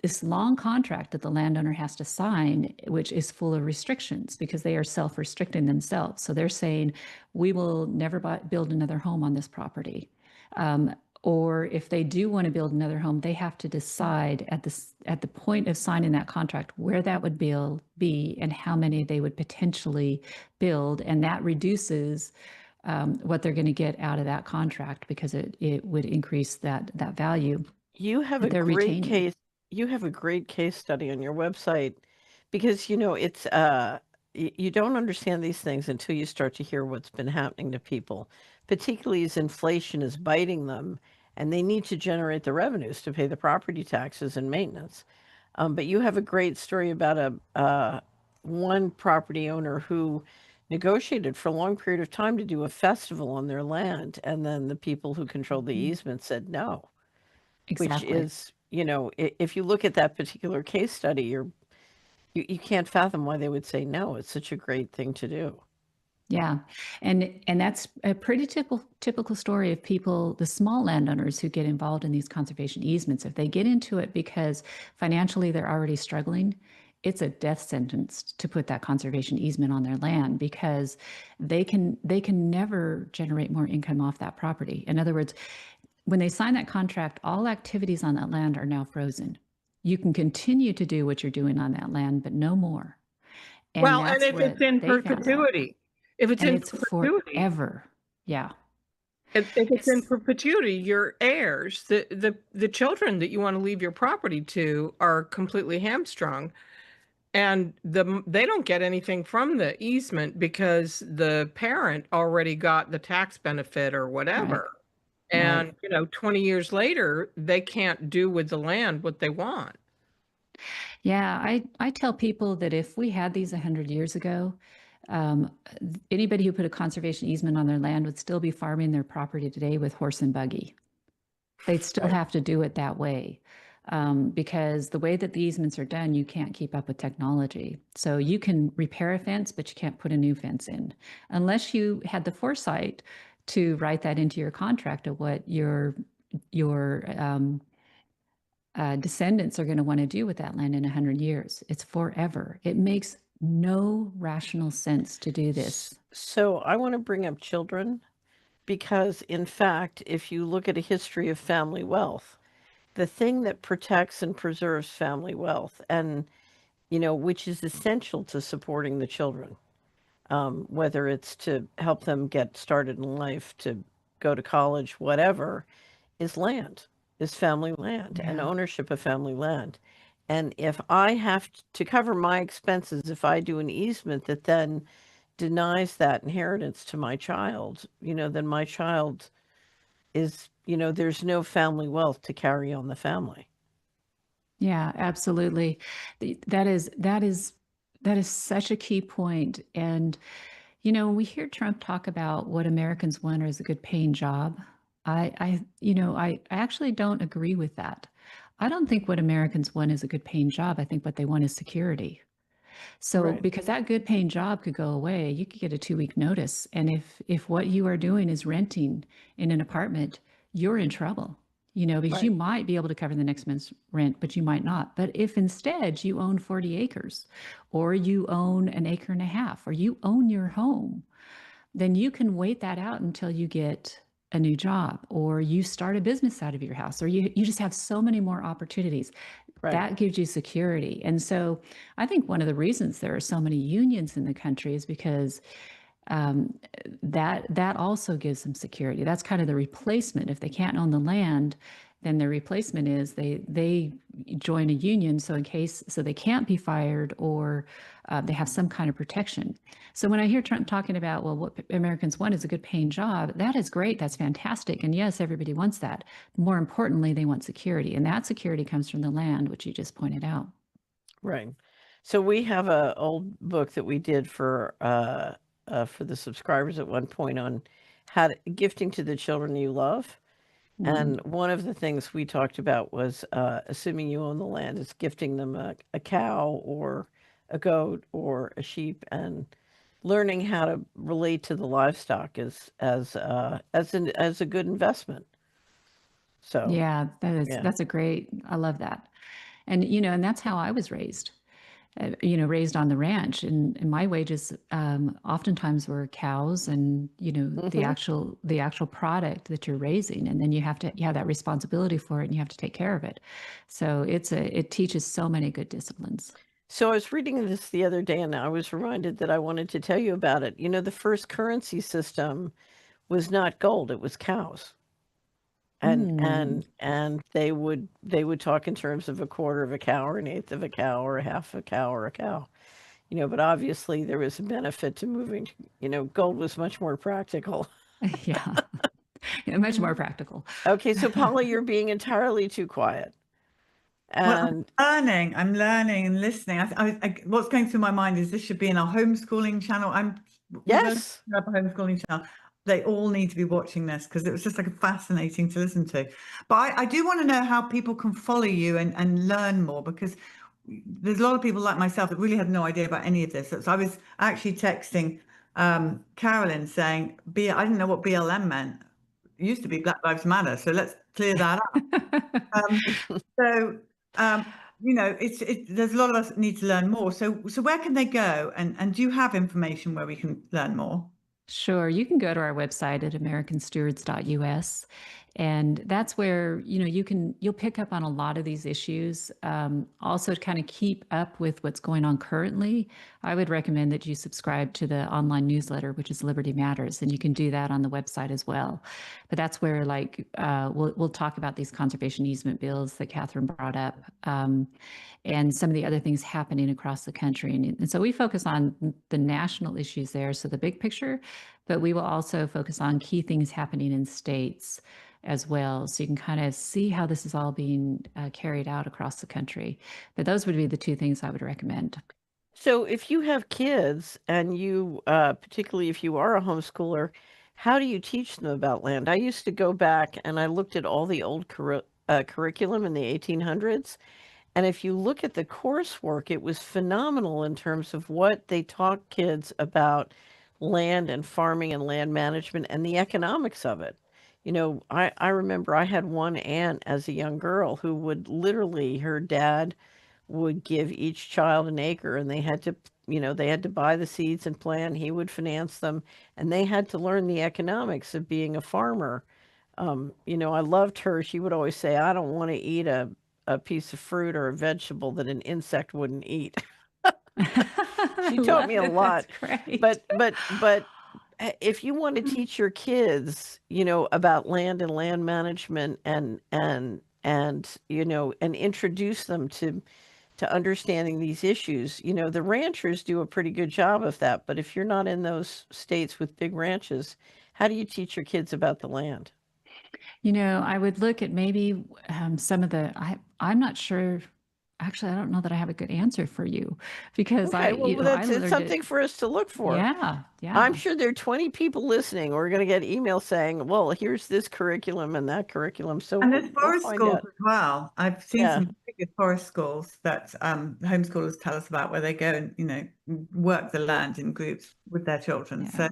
this long contract that the landowner has to sign, which is full of restrictions, because they are self-restricting themselves. So they're saying, we will never build another home on this property. Or if they do want to build another home, they have to decide at the point of signing that contract where that would be and how many they would potentially build. And that reduces what they're going to get out of that contract, because it would increase that value. You have a great case. You have a great case study on your website, because it's you don't understand these things until you start to hear what's been happening to people, particularly as inflation is biting them and they need to generate the revenues to pay the property taxes and maintenance. But you have a great story about one property owner who negotiated for a long period of time to do a festival on their land, and then the people who controlled the easement said no. Exactly. Which is, if you look at that particular case study, you can't fathom why they would say no. It's such a great thing to do. Yeah. And that's a pretty typical story of people, the small landowners who get involved in these conservation easements. If they get into it because financially they're already struggling, it's a death sentence to put that conservation easement on their land, because they can never generate more income off that property. In other words, when they sign that contract, all activities on that land are now frozen. You can continue to do what you're doing on that land, but no more. And and if it's in perpetuity, if it's in perpetuity, forever, yeah. If it's in perpetuity, your heirs, the children that you want to leave your property to, are completely hamstrung, and they don't get anything from the easement because the parent already got the tax benefit or whatever. Right. And, 20 years later, they can't do with the land what they want. Yeah, I tell people that if we had these 100 years ago, anybody who put a conservation easement on their land would still be farming their property today with horse and buggy. They'd still have to do it that way. Because the way that the easements are done, you can't keep up with technology. So you can repair a fence, but you can't put a new fence in unless you had the foresight to write that into your contract of what your descendants are going to want to do with that land in 100 years. It's forever. It makes no rational sense to do this. So I want to bring up children because, in fact, if you look at a history of family wealth, the thing that protects and preserves family wealth and, which is essential to supporting the children, whether it's to help them get started in life, to go to college, whatever, is land, is family land and ownership of family land. And if I have to cover my expenses, if I do an easement that then denies that inheritance to my child, then my child is, there's no family wealth to carry on the family. Yeah, absolutely. That is such a key point. And, when we hear Trump talk about what Americans want is a good paying job, I actually don't agree with that. I don't think what Americans want is a good paying job. I think what they want is security. So Right. because that good paying job could go away, you could get a 2-week notice. And if what you are doing is renting in an apartment, you're in trouble, because Right. you might be able to cover the next month's rent, but you might not. But if instead you own 40 acres or you own an acre and a half or you own your home, then you can wait that out until you get a new job or you start a business out of your house or you just have so many more opportunities. Right. That gives you security. And so I think one of the reasons there are so many unions in the country is because that also gives them security. That's kind of the replacement. If they can't own the land, then their replacement is they join a union so they can't be fired or they have some kind of protection. So when I hear Trump talking about, well, what Americans want is a good paying job, that is great. That's fantastic. And yes, everybody wants that. More importantly, they want security. And that security comes from the land, which you just pointed out. Right. So we have an old book that we did for the subscribers at one point on gifting to the children you love. And one of the things we talked about was assuming you own the land, is gifting them a cow or a goat or a sheep, and learning how to relate to the livestock as a good investment. So yeah, that's a great. I love that, and and that's how I was raised. Raised on the ranch, and my wages oftentimes were cows and the actual product that you're raising, and then you have that responsibility for it, and you have to take care of it. So it teaches so many good disciplines. So I was reading this the other day, and I was reminded that I wanted to tell you about it. The first currency system was not gold; it was cows. And they would talk in terms of a quarter of a cow or an eighth of a cow or a half a cow or a cow, but obviously there was a benefit to moving, gold was much more practical. Yeah, much more practical. Okay. So Paula, you're being entirely too quiet. And well, I'm learning and listening. What's going through my mind is this should be in our homeschooling channel. Yes. We have a homeschooling channel. They all need to be watching this because it was just fascinating to listen to. But I do want to know how people can follow you and learn more, because there's a lot of people like myself that really had no idea about any of this. So I was actually texting Carolyn saying, I didn't know what BLM meant. It used to be Black Lives Matter. So let's clear that up. There's a lot of us that need to learn more. So where can they go? And do you have information where we can learn more? Sure. You can go to our website at americanstewards.us. And that's where, you'll pick up on a lot of these issues. Also, to kind of keep up with what's going on currently, I would recommend that you subscribe to the online newsletter, which is Liberty Matters. And you can do that on the website as well. But that's where we'll talk about these conservation easement bills that Catherine brought up. And some of the other things happening across the country. And so we focus on the national issues there, so the big picture, but we will also focus on key things happening in states as well. So you can kind of see how this is all being carried out across the country. But those would be the two things I would recommend. So if you have kids and you, particularly if you are a homeschooler, how do you teach them about land? I used to go back and I looked at all the old curriculum in the 1800s. And if you look at the coursework, it was phenomenal in terms of what they taught kids about land and farming and land management and the economics of it. You know, I remember I had one aunt as a young girl who would literally, her dad would give each child an acre and they had to, you know, they had to buy the seeds and plant, he would finance them, and they had to learn the economics of being a farmer. You know, I loved her. She would always say, I don't want to eat a piece of fruit or a vegetable that an insect wouldn't eat. She taught me a lot. But if you want to teach your kids, you know, about land and land management and you know, and introduce them to understanding these issues, you know, the ranchers do a pretty good job of that. But if you're not in those states with big ranches, how do you teach your kids about the land? You know, I would look at maybe some of the, I'm not sure. Actually, I don't know that I have a good answer for you because Okay, well, I it's something for us to look for. Yeah, yeah. I'm sure there are 20 people listening. We're going to get emails saying, well, here's this curriculum and that curriculum. So And there's forest schools as well. I've seen Yeah. some pretty good forest schools that homeschoolers tell us about, where they go and, you know, work the land in groups with their children. Yeah. So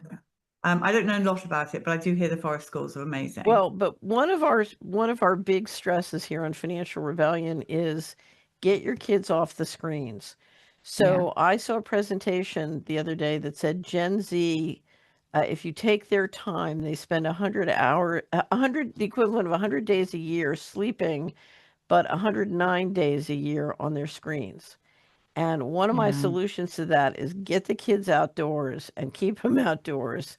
I don't know a lot about it, but I do hear the forest schools are amazing. Well, but one of our big stresses here on Financial Rebellion is get your kids off the screens. So I saw a presentation the other day that said Gen Z, if you take their time, they spend 100 the equivalent of 100 days a year sleeping, but 109 days a year on their screens. And one of my solutions to that is get the kids outdoors and keep them outdoors.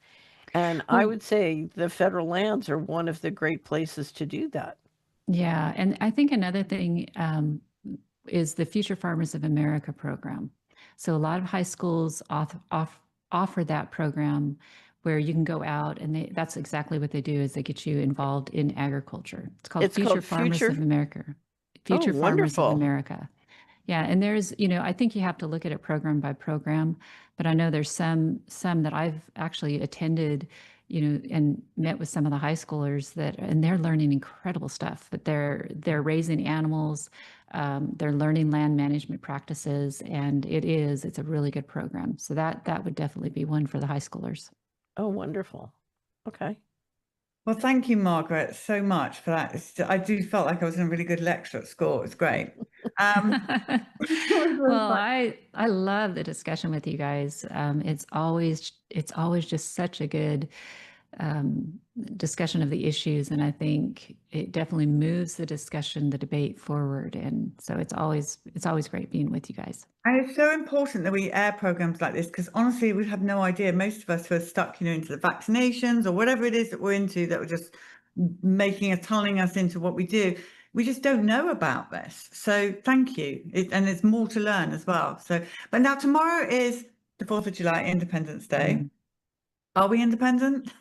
And I would say the federal lands are one of the great places to do that. Yeah, and I think another thing is the Future Farmers of America program. So a lot of high schools offer that program where you can go out and that's exactly what they do, is they get you involved in agriculture. It's called Future Farmers of America. Future Farmers of America. Yeah, and there's, you know, I think you have to look at it program by program, but I know there's some that I've actually attended, you know, and met with some of the high schoolers and they're learning incredible stuff, but they're raising animals, they're learning land management practices, and it's a really good program. So that would definitely be one for the high schoolers. Oh, wonderful. Okay. Well, thank you, Margaret, so much for that. I do felt like I was in a really good lecture at school. It was great. Well, I love the discussion with you guys. It's always just such a good discussion of the issues, and I think it definitely moves the discussion, the debate forward. And so it's always great being with you guys. And it's so important that we air programs like this, because honestly, we have no idea. Most of us who are stuck, you know, into the vaccinations or whatever it is that we're into, that we're just tunneling us into what we do. We just don't know about this. So thank you. And there's more to learn as well. So, but now tomorrow is the 4th of July, Independence Day. Mm-hmm. Are we independent?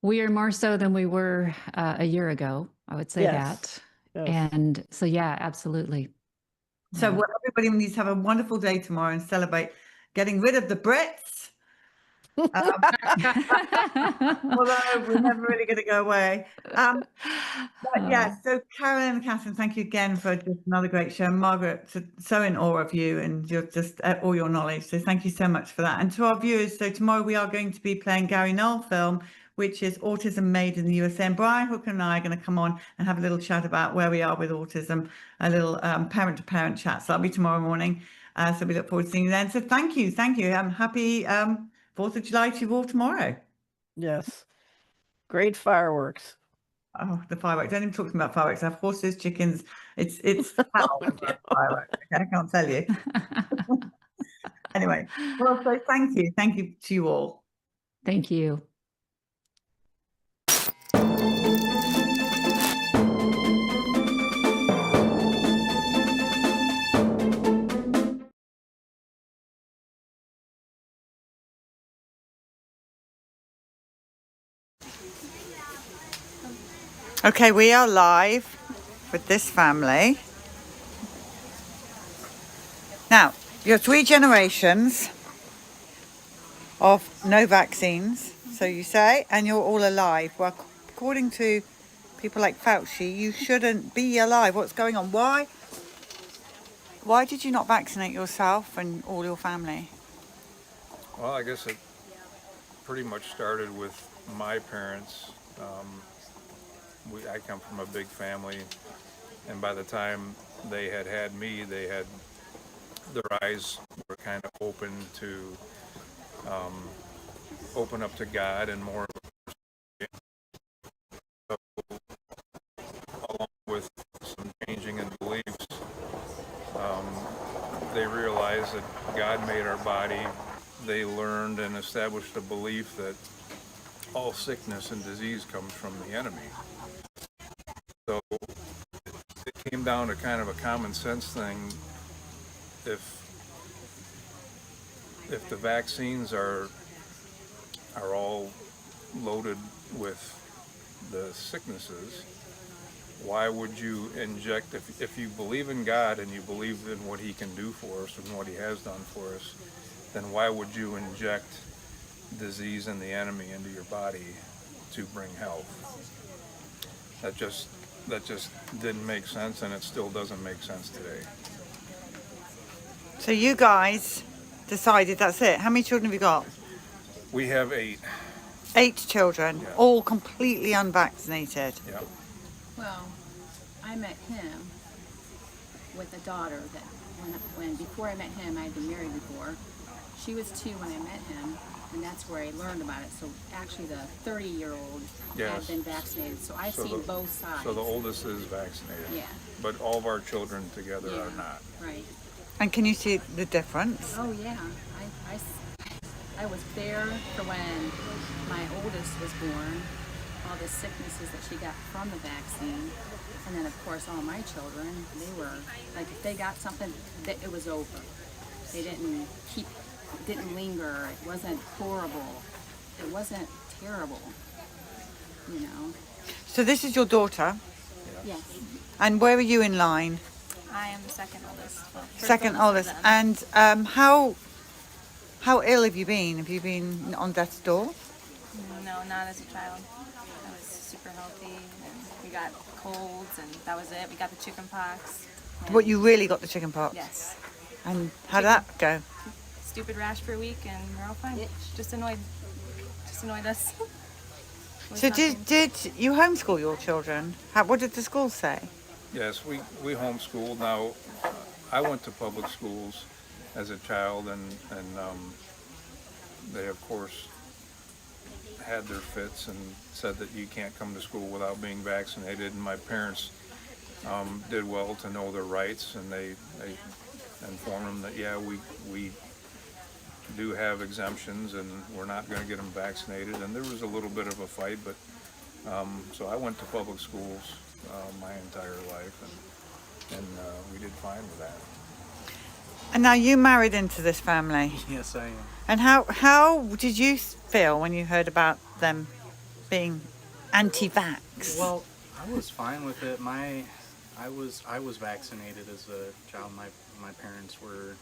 We are more so than we were a year ago. I would say that. Yes. And so, yeah, absolutely. So well, everybody needs to have a wonderful day tomorrow and celebrate getting rid of the Brits. Although we're never really going to go away. But yeah, so Carolyn and Catherine, thank you again for just another great show. Margaret, so in awe of you and all your knowledge. So thank you so much for that. And to our viewers, so tomorrow we are going to be playing Gary Knoll film, which is Autism Made in the USA. And Brian Hooker and I are going to come on and have a little chat about where we are with autism, a little parent-to-parent chat. So that'll be tomorrow morning. So we look forward to seeing you then. So thank you. I'm happy 4th of July to you all tomorrow. Yes. Great fireworks. Oh, the fireworks. Don't even talk to me about fireworks. I have horses, chickens. It's hell with fireworks. Okay, I can't tell you. Anyway, well, so thank you. Thank you to you all. Thank you. Okay, we are live with this family. Now, you're 3 generations of no vaccines, so you say, and you're all alive. Well, according to people like Fauci, you shouldn't be alive. What's going on? Why did you not vaccinate yourself and all your family? Well, I guess it pretty much started with my parents. I come from a big family, and by the time they had me, their eyes were kind of open up to God and more. So, along with some changing in beliefs, they realized that God made our body. They learned and established a belief that all sickness and disease comes from the enemy. So it came down to kind of a common sense thing. If the vaccines are all loaded with the sicknesses, why would you inject, if you believe in God and you believe in what he can do for us and what he has done for us, then why would you inject disease and the enemy into your body to bring health? That just didn't make sense, and it still doesn't make sense today. So you guys decided that's it. How many children have you got? We have 8. 8 children, Yeah. all completely unvaccinated. Yeah. Well, I met him with a daughter that when before I met him, I had been married before. She was 2 when I met him, and that's where I learned about it. So actually the 30-year-old Yes. had been vaccinated. So I've So seen both sides. So the oldest is vaccinated. Yeah. But all of our children together Yeah. are not. Right. And can you see the difference? Oh yeah. I was there for when my oldest was born, all the sicknesses that she got from the vaccine. And then of course all my children, they were, like if they got something, it was over. They didn't linger, it wasn't horrible, it wasn't terrible, you know. So this is your daughter, Yes. and where are you in line? I am the second oldest. Well, first Second oldest. of them. And how ill have you been? Have you been on death's door? No, not as a child. I was super healthy, and we got colds, and that was it. We got the chicken pox. What, you really got the chicken pox? Yes. And how did that go? Stupid rash for a week, and we're all fine. Just annoyed us. Was So nothing. did you homeschool your children? What did the school say? Yes, we homeschooled. Now, I went to public schools as a child, and they of course had their fits and said that you can't come to school without being vaccinated. And my parents did well to know their rights, and they informed them that yeah, we do have exemptions, and we're not going to get them vaccinated. And there was a little bit of a fight, but so I went to public schools my entire life, and we did fine with that. And now you married into this family. Yes, I am. And how did you feel when you heard about them being anti-vax? Well, I was fine with it. I was vaccinated as a child. My parents were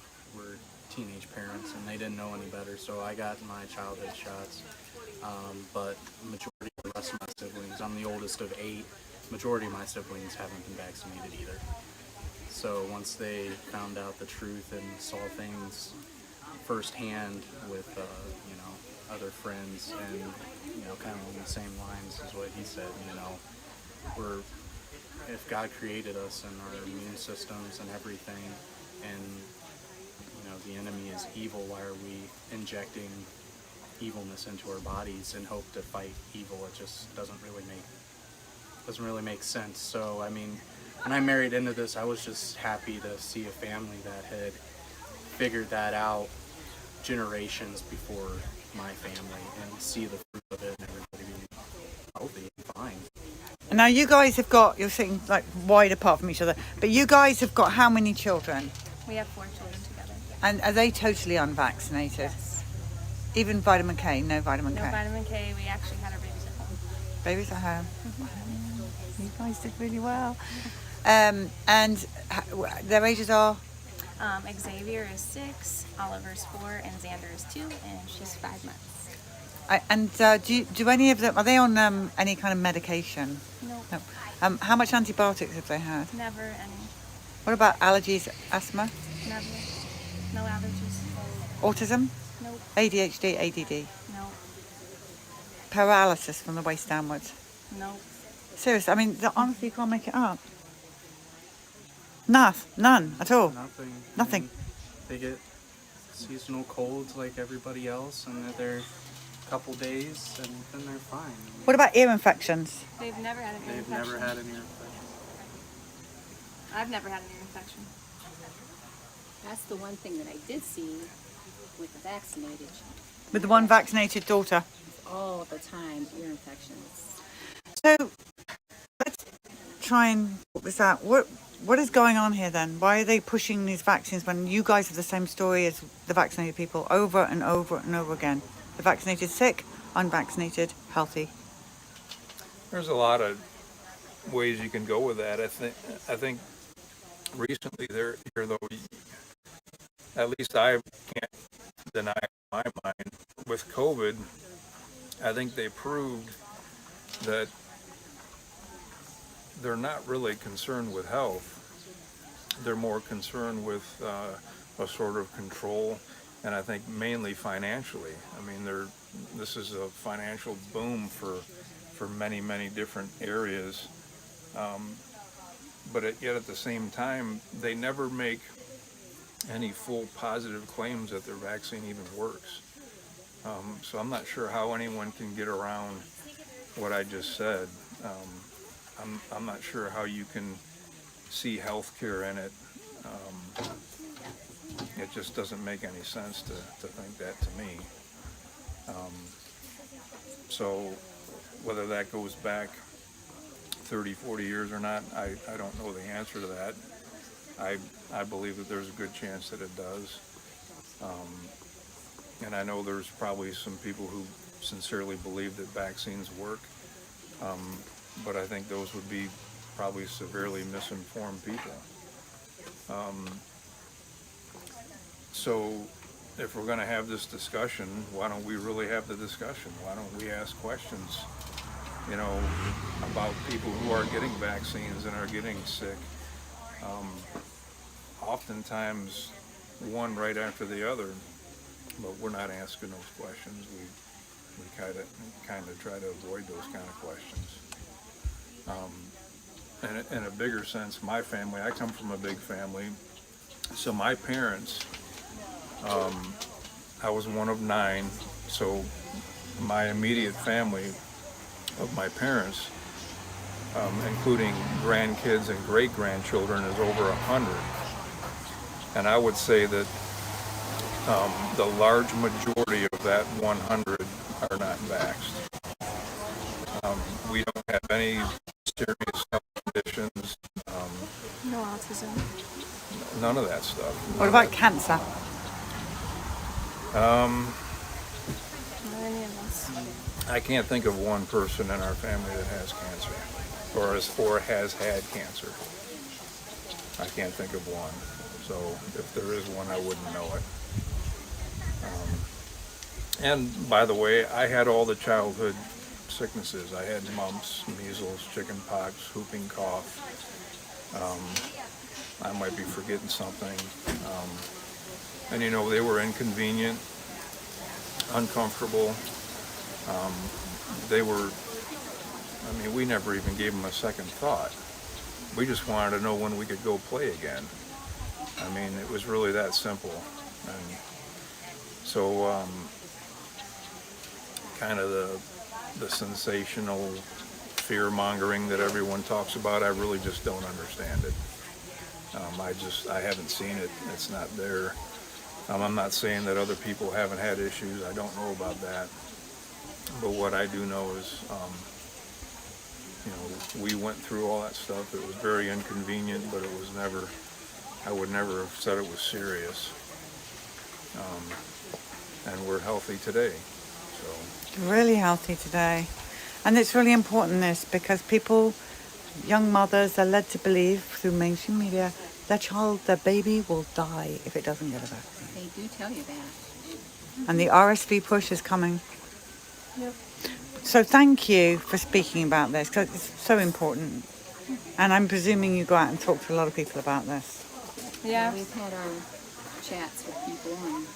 teenage parents, and they didn't know any better, so I got my childhood shots. But majority of the rest of my siblings, I'm the oldest of 8. Majority of my siblings haven't been vaccinated either. So once they found out the truth and saw things firsthand with other friends, and kind of along the same lines as what he said, if God created us and our immune systems and everything, and the enemy is evil, why are we injecting evilness into our bodies in hope to fight evil? It just doesn't really make sense. So I mean, when I married into this, I was just happy to see a family that had figured that out generations before my family, and see the fruit of it, and everybody being healthy and fine. And now you guys have got, you're sitting like wide apart from each other, but you guys have got how many children? We have 4 children together. And are they totally unvaccinated? Yes. Even vitamin K? No vitamin No K? vitamin K. We actually had our babies at home. Babies at home? You guys did really well. And their ages are? Xavier is 6, Oliver's 4, and Xander is 2, and she's 5 months. Do any of them, are they on any kind of medication? Nope. No. How much antibiotics have they had? Never any. What about allergies, asthma? Never. No allergies. Autism? Nope. ADHD, ADD? Nope. Paralysis from the waist downwards? Nope. Seriously, I mean, honestly, you can't make it up. None at all. Nothing. Nothing. I mean, they get seasonal colds like everybody else, and they're a couple days, and then they're fine. What about ear infections? They've never had an ear infection. They've never had an ear infection. I've never had an ear infection. That's the one thing that I did see with the vaccinated. With the one vaccinated daughter? All the time, ear infections. So, let's try and sort this out. What is going on here then? Why are they pushing these vaccines when you guys have the same story as the vaccinated people over and over and over again? The vaccinated sick, unvaccinated healthy. There's a lot of ways you can go with that. I think recently here though, at least I can't deny in my mind, with COVID, I think they proved that they're not really concerned with health. They're more concerned with a sort of control, and I think mainly financially. I mean, this is a financial boom for many, many different areas. But yet at the same time, they never make any full positive claims that their vaccine even works. So I'm not sure how anyone can get around what I just said. I'm not sure how you can see healthcare in it. It just doesn't make any sense to think that to me. So whether that goes back 30, 40 years or not, I don't know the answer to that. I believe that there's a good chance that it does. And I know there's probably some people who sincerely believe that vaccines work. But I think those would be probably severely misinformed people. So if we're going to have this discussion, why don't we really have the discussion? Why don't we ask questions, about people who are getting vaccines and are getting sick? Oftentimes, one right after the other, but we're not asking those questions. We kind of try to avoid those kind of questions. In a bigger sense, my family, I come from a big family, so my parents, I was one of 9, so my immediate family of my parents, including grandkids and great-grandchildren, is over 100. And I would say that the large majority of that 100 are not vaxxed. We don't have any serious health conditions. No autism. None of that stuff. What about cancer? Not any of us. I can't think of one person in our family that has cancer or has had cancer. I can't think of one. So if there is one, I wouldn't know it. And by the way, I had all the childhood sicknesses. I had mumps, measles, chicken pox, whooping cough. I might be forgetting something. And they were inconvenient, uncomfortable. We never even gave them a second thought. We just wanted to know when we could go play again. It was really that simple. And so, kind of the sensational fear-mongering that everyone talks about, I really just don't understand it. I haven't seen it. It's not there. I'm not saying that other people haven't had issues. I don't know about that. But what I do know is, we went through all that stuff. It was very inconvenient, but it was never, I would never have said it was serious. And we're healthy today. So really healthy today. And it's really important, this, because people young mothers are led to believe through mainstream media their baby will die if it doesn't get a vaccine. They do tell you that. And the RSV push is coming. Yep. So thank you for speaking about this, because it's so important. And I'm presuming you go out and talk to a lot of people about this. Yeah. We've had our chats with people, and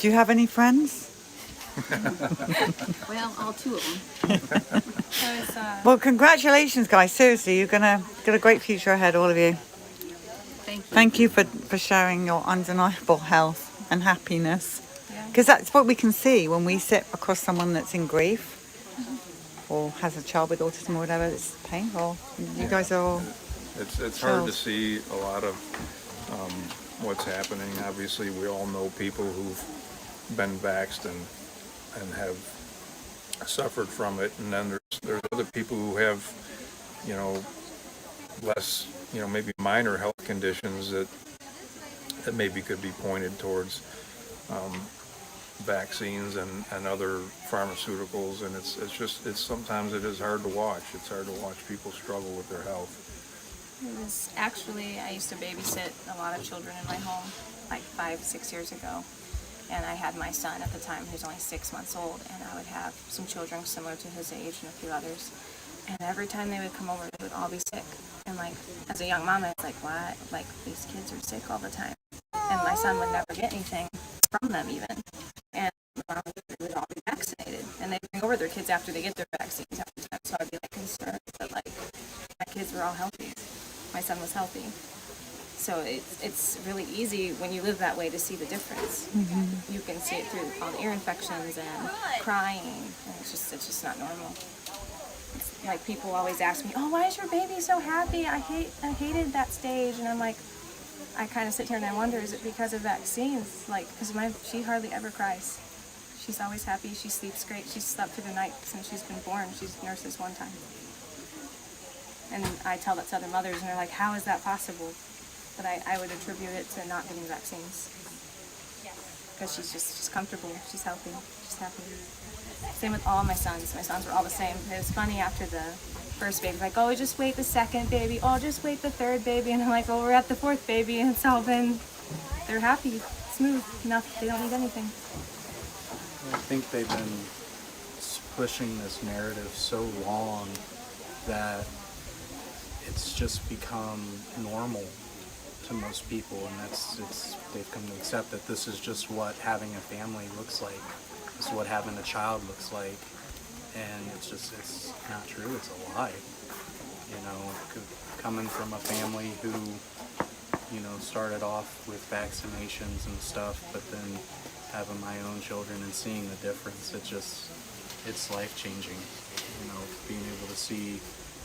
Do you have any friends? well, all two of them. Well, congratulations, guys. Seriously, you're going to get a great future ahead, all of you. Thank you. Thank you for sharing your undeniable health and happiness. Yeah. Because that's what we can see when we sit across someone that's in grief or has a child with autism or whatever. It's painful. You guys are all... It's hard to see a lot of what's happening. Obviously, we all know people who've been vaxxed and have suffered from it, and then there's other people who have, you know, less, you know, maybe minor health conditions that maybe could be pointed towards vaccines and other pharmaceuticals, and it's sometimes it is hard to watch. It's hard to watch people struggle with their health. It was actually, I used to babysit a lot of children in my home like 5-6 years ago. And I had my son at the time, who's only 6 months old, and I would have some children similar to his age and a few others. And every time they would come over, they would all be sick. And like, as a young mom, I was like, what? Like, these kids are sick all the time. And my son would never get anything from them even. And they would all be vaccinated. And they bring over their kids after they get their vaccines every time. So I'd be like concerned that like, my kids were all healthy. My son was healthy. So it's really easy when you live that way to see the difference. Mm-hmm. You can see it through all the ear infections and crying, and it's just not normal. It's like people always ask me, "Oh, why is your baby so happy? I hated that stage," and I'm like, I kind of sit here and I wonder, is it because of vaccines? Like, because she hardly ever cries. She's always happy. She sleeps great. She's slept through the night since she's been born. She's nursed this one time, and I tell that to other mothers, and they're like, "How is that possible?" But I would attribute it to not getting vaccines. Because she's comfortable, she's healthy, she's happy. Same with all my sons. My sons were all the same. It was funny after the first baby, like, oh, just wait the second baby. Oh, just wait the third baby. And I'm like, well, we're at the fourth baby, and it's all been, they're happy, smooth, enough, they don't need anything. I think they've been pushing this narrative so long that it's just become normal to most people, and they've come to accept that this is just what having a family looks like. This is what having a child looks like, and it's not true. It's a lie. You know, coming from a family who, you know, started off with vaccinations and stuff, but then having my own children and seeing the difference, it's life-changing. You know, being able to see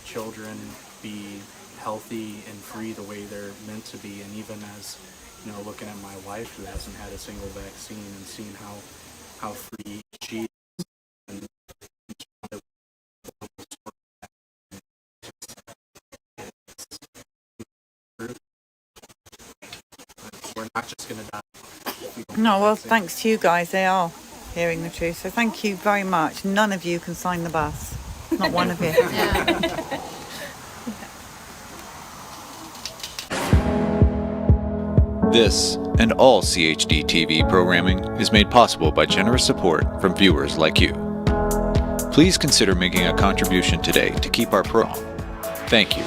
children be healthy and free the way they're meant to be, and even as, you know, looking at my wife who hasn't had a single vaccine and seeing how free she is, and we're not just going to die. No, well, thanks to you guys, they are hearing the truth. So thank you very much. None of you can sign the bus. Not one of you. This and all CHD TV programming is made possible by generous support from viewers like you. Please consider making a contribution today to keep our program. Thank you.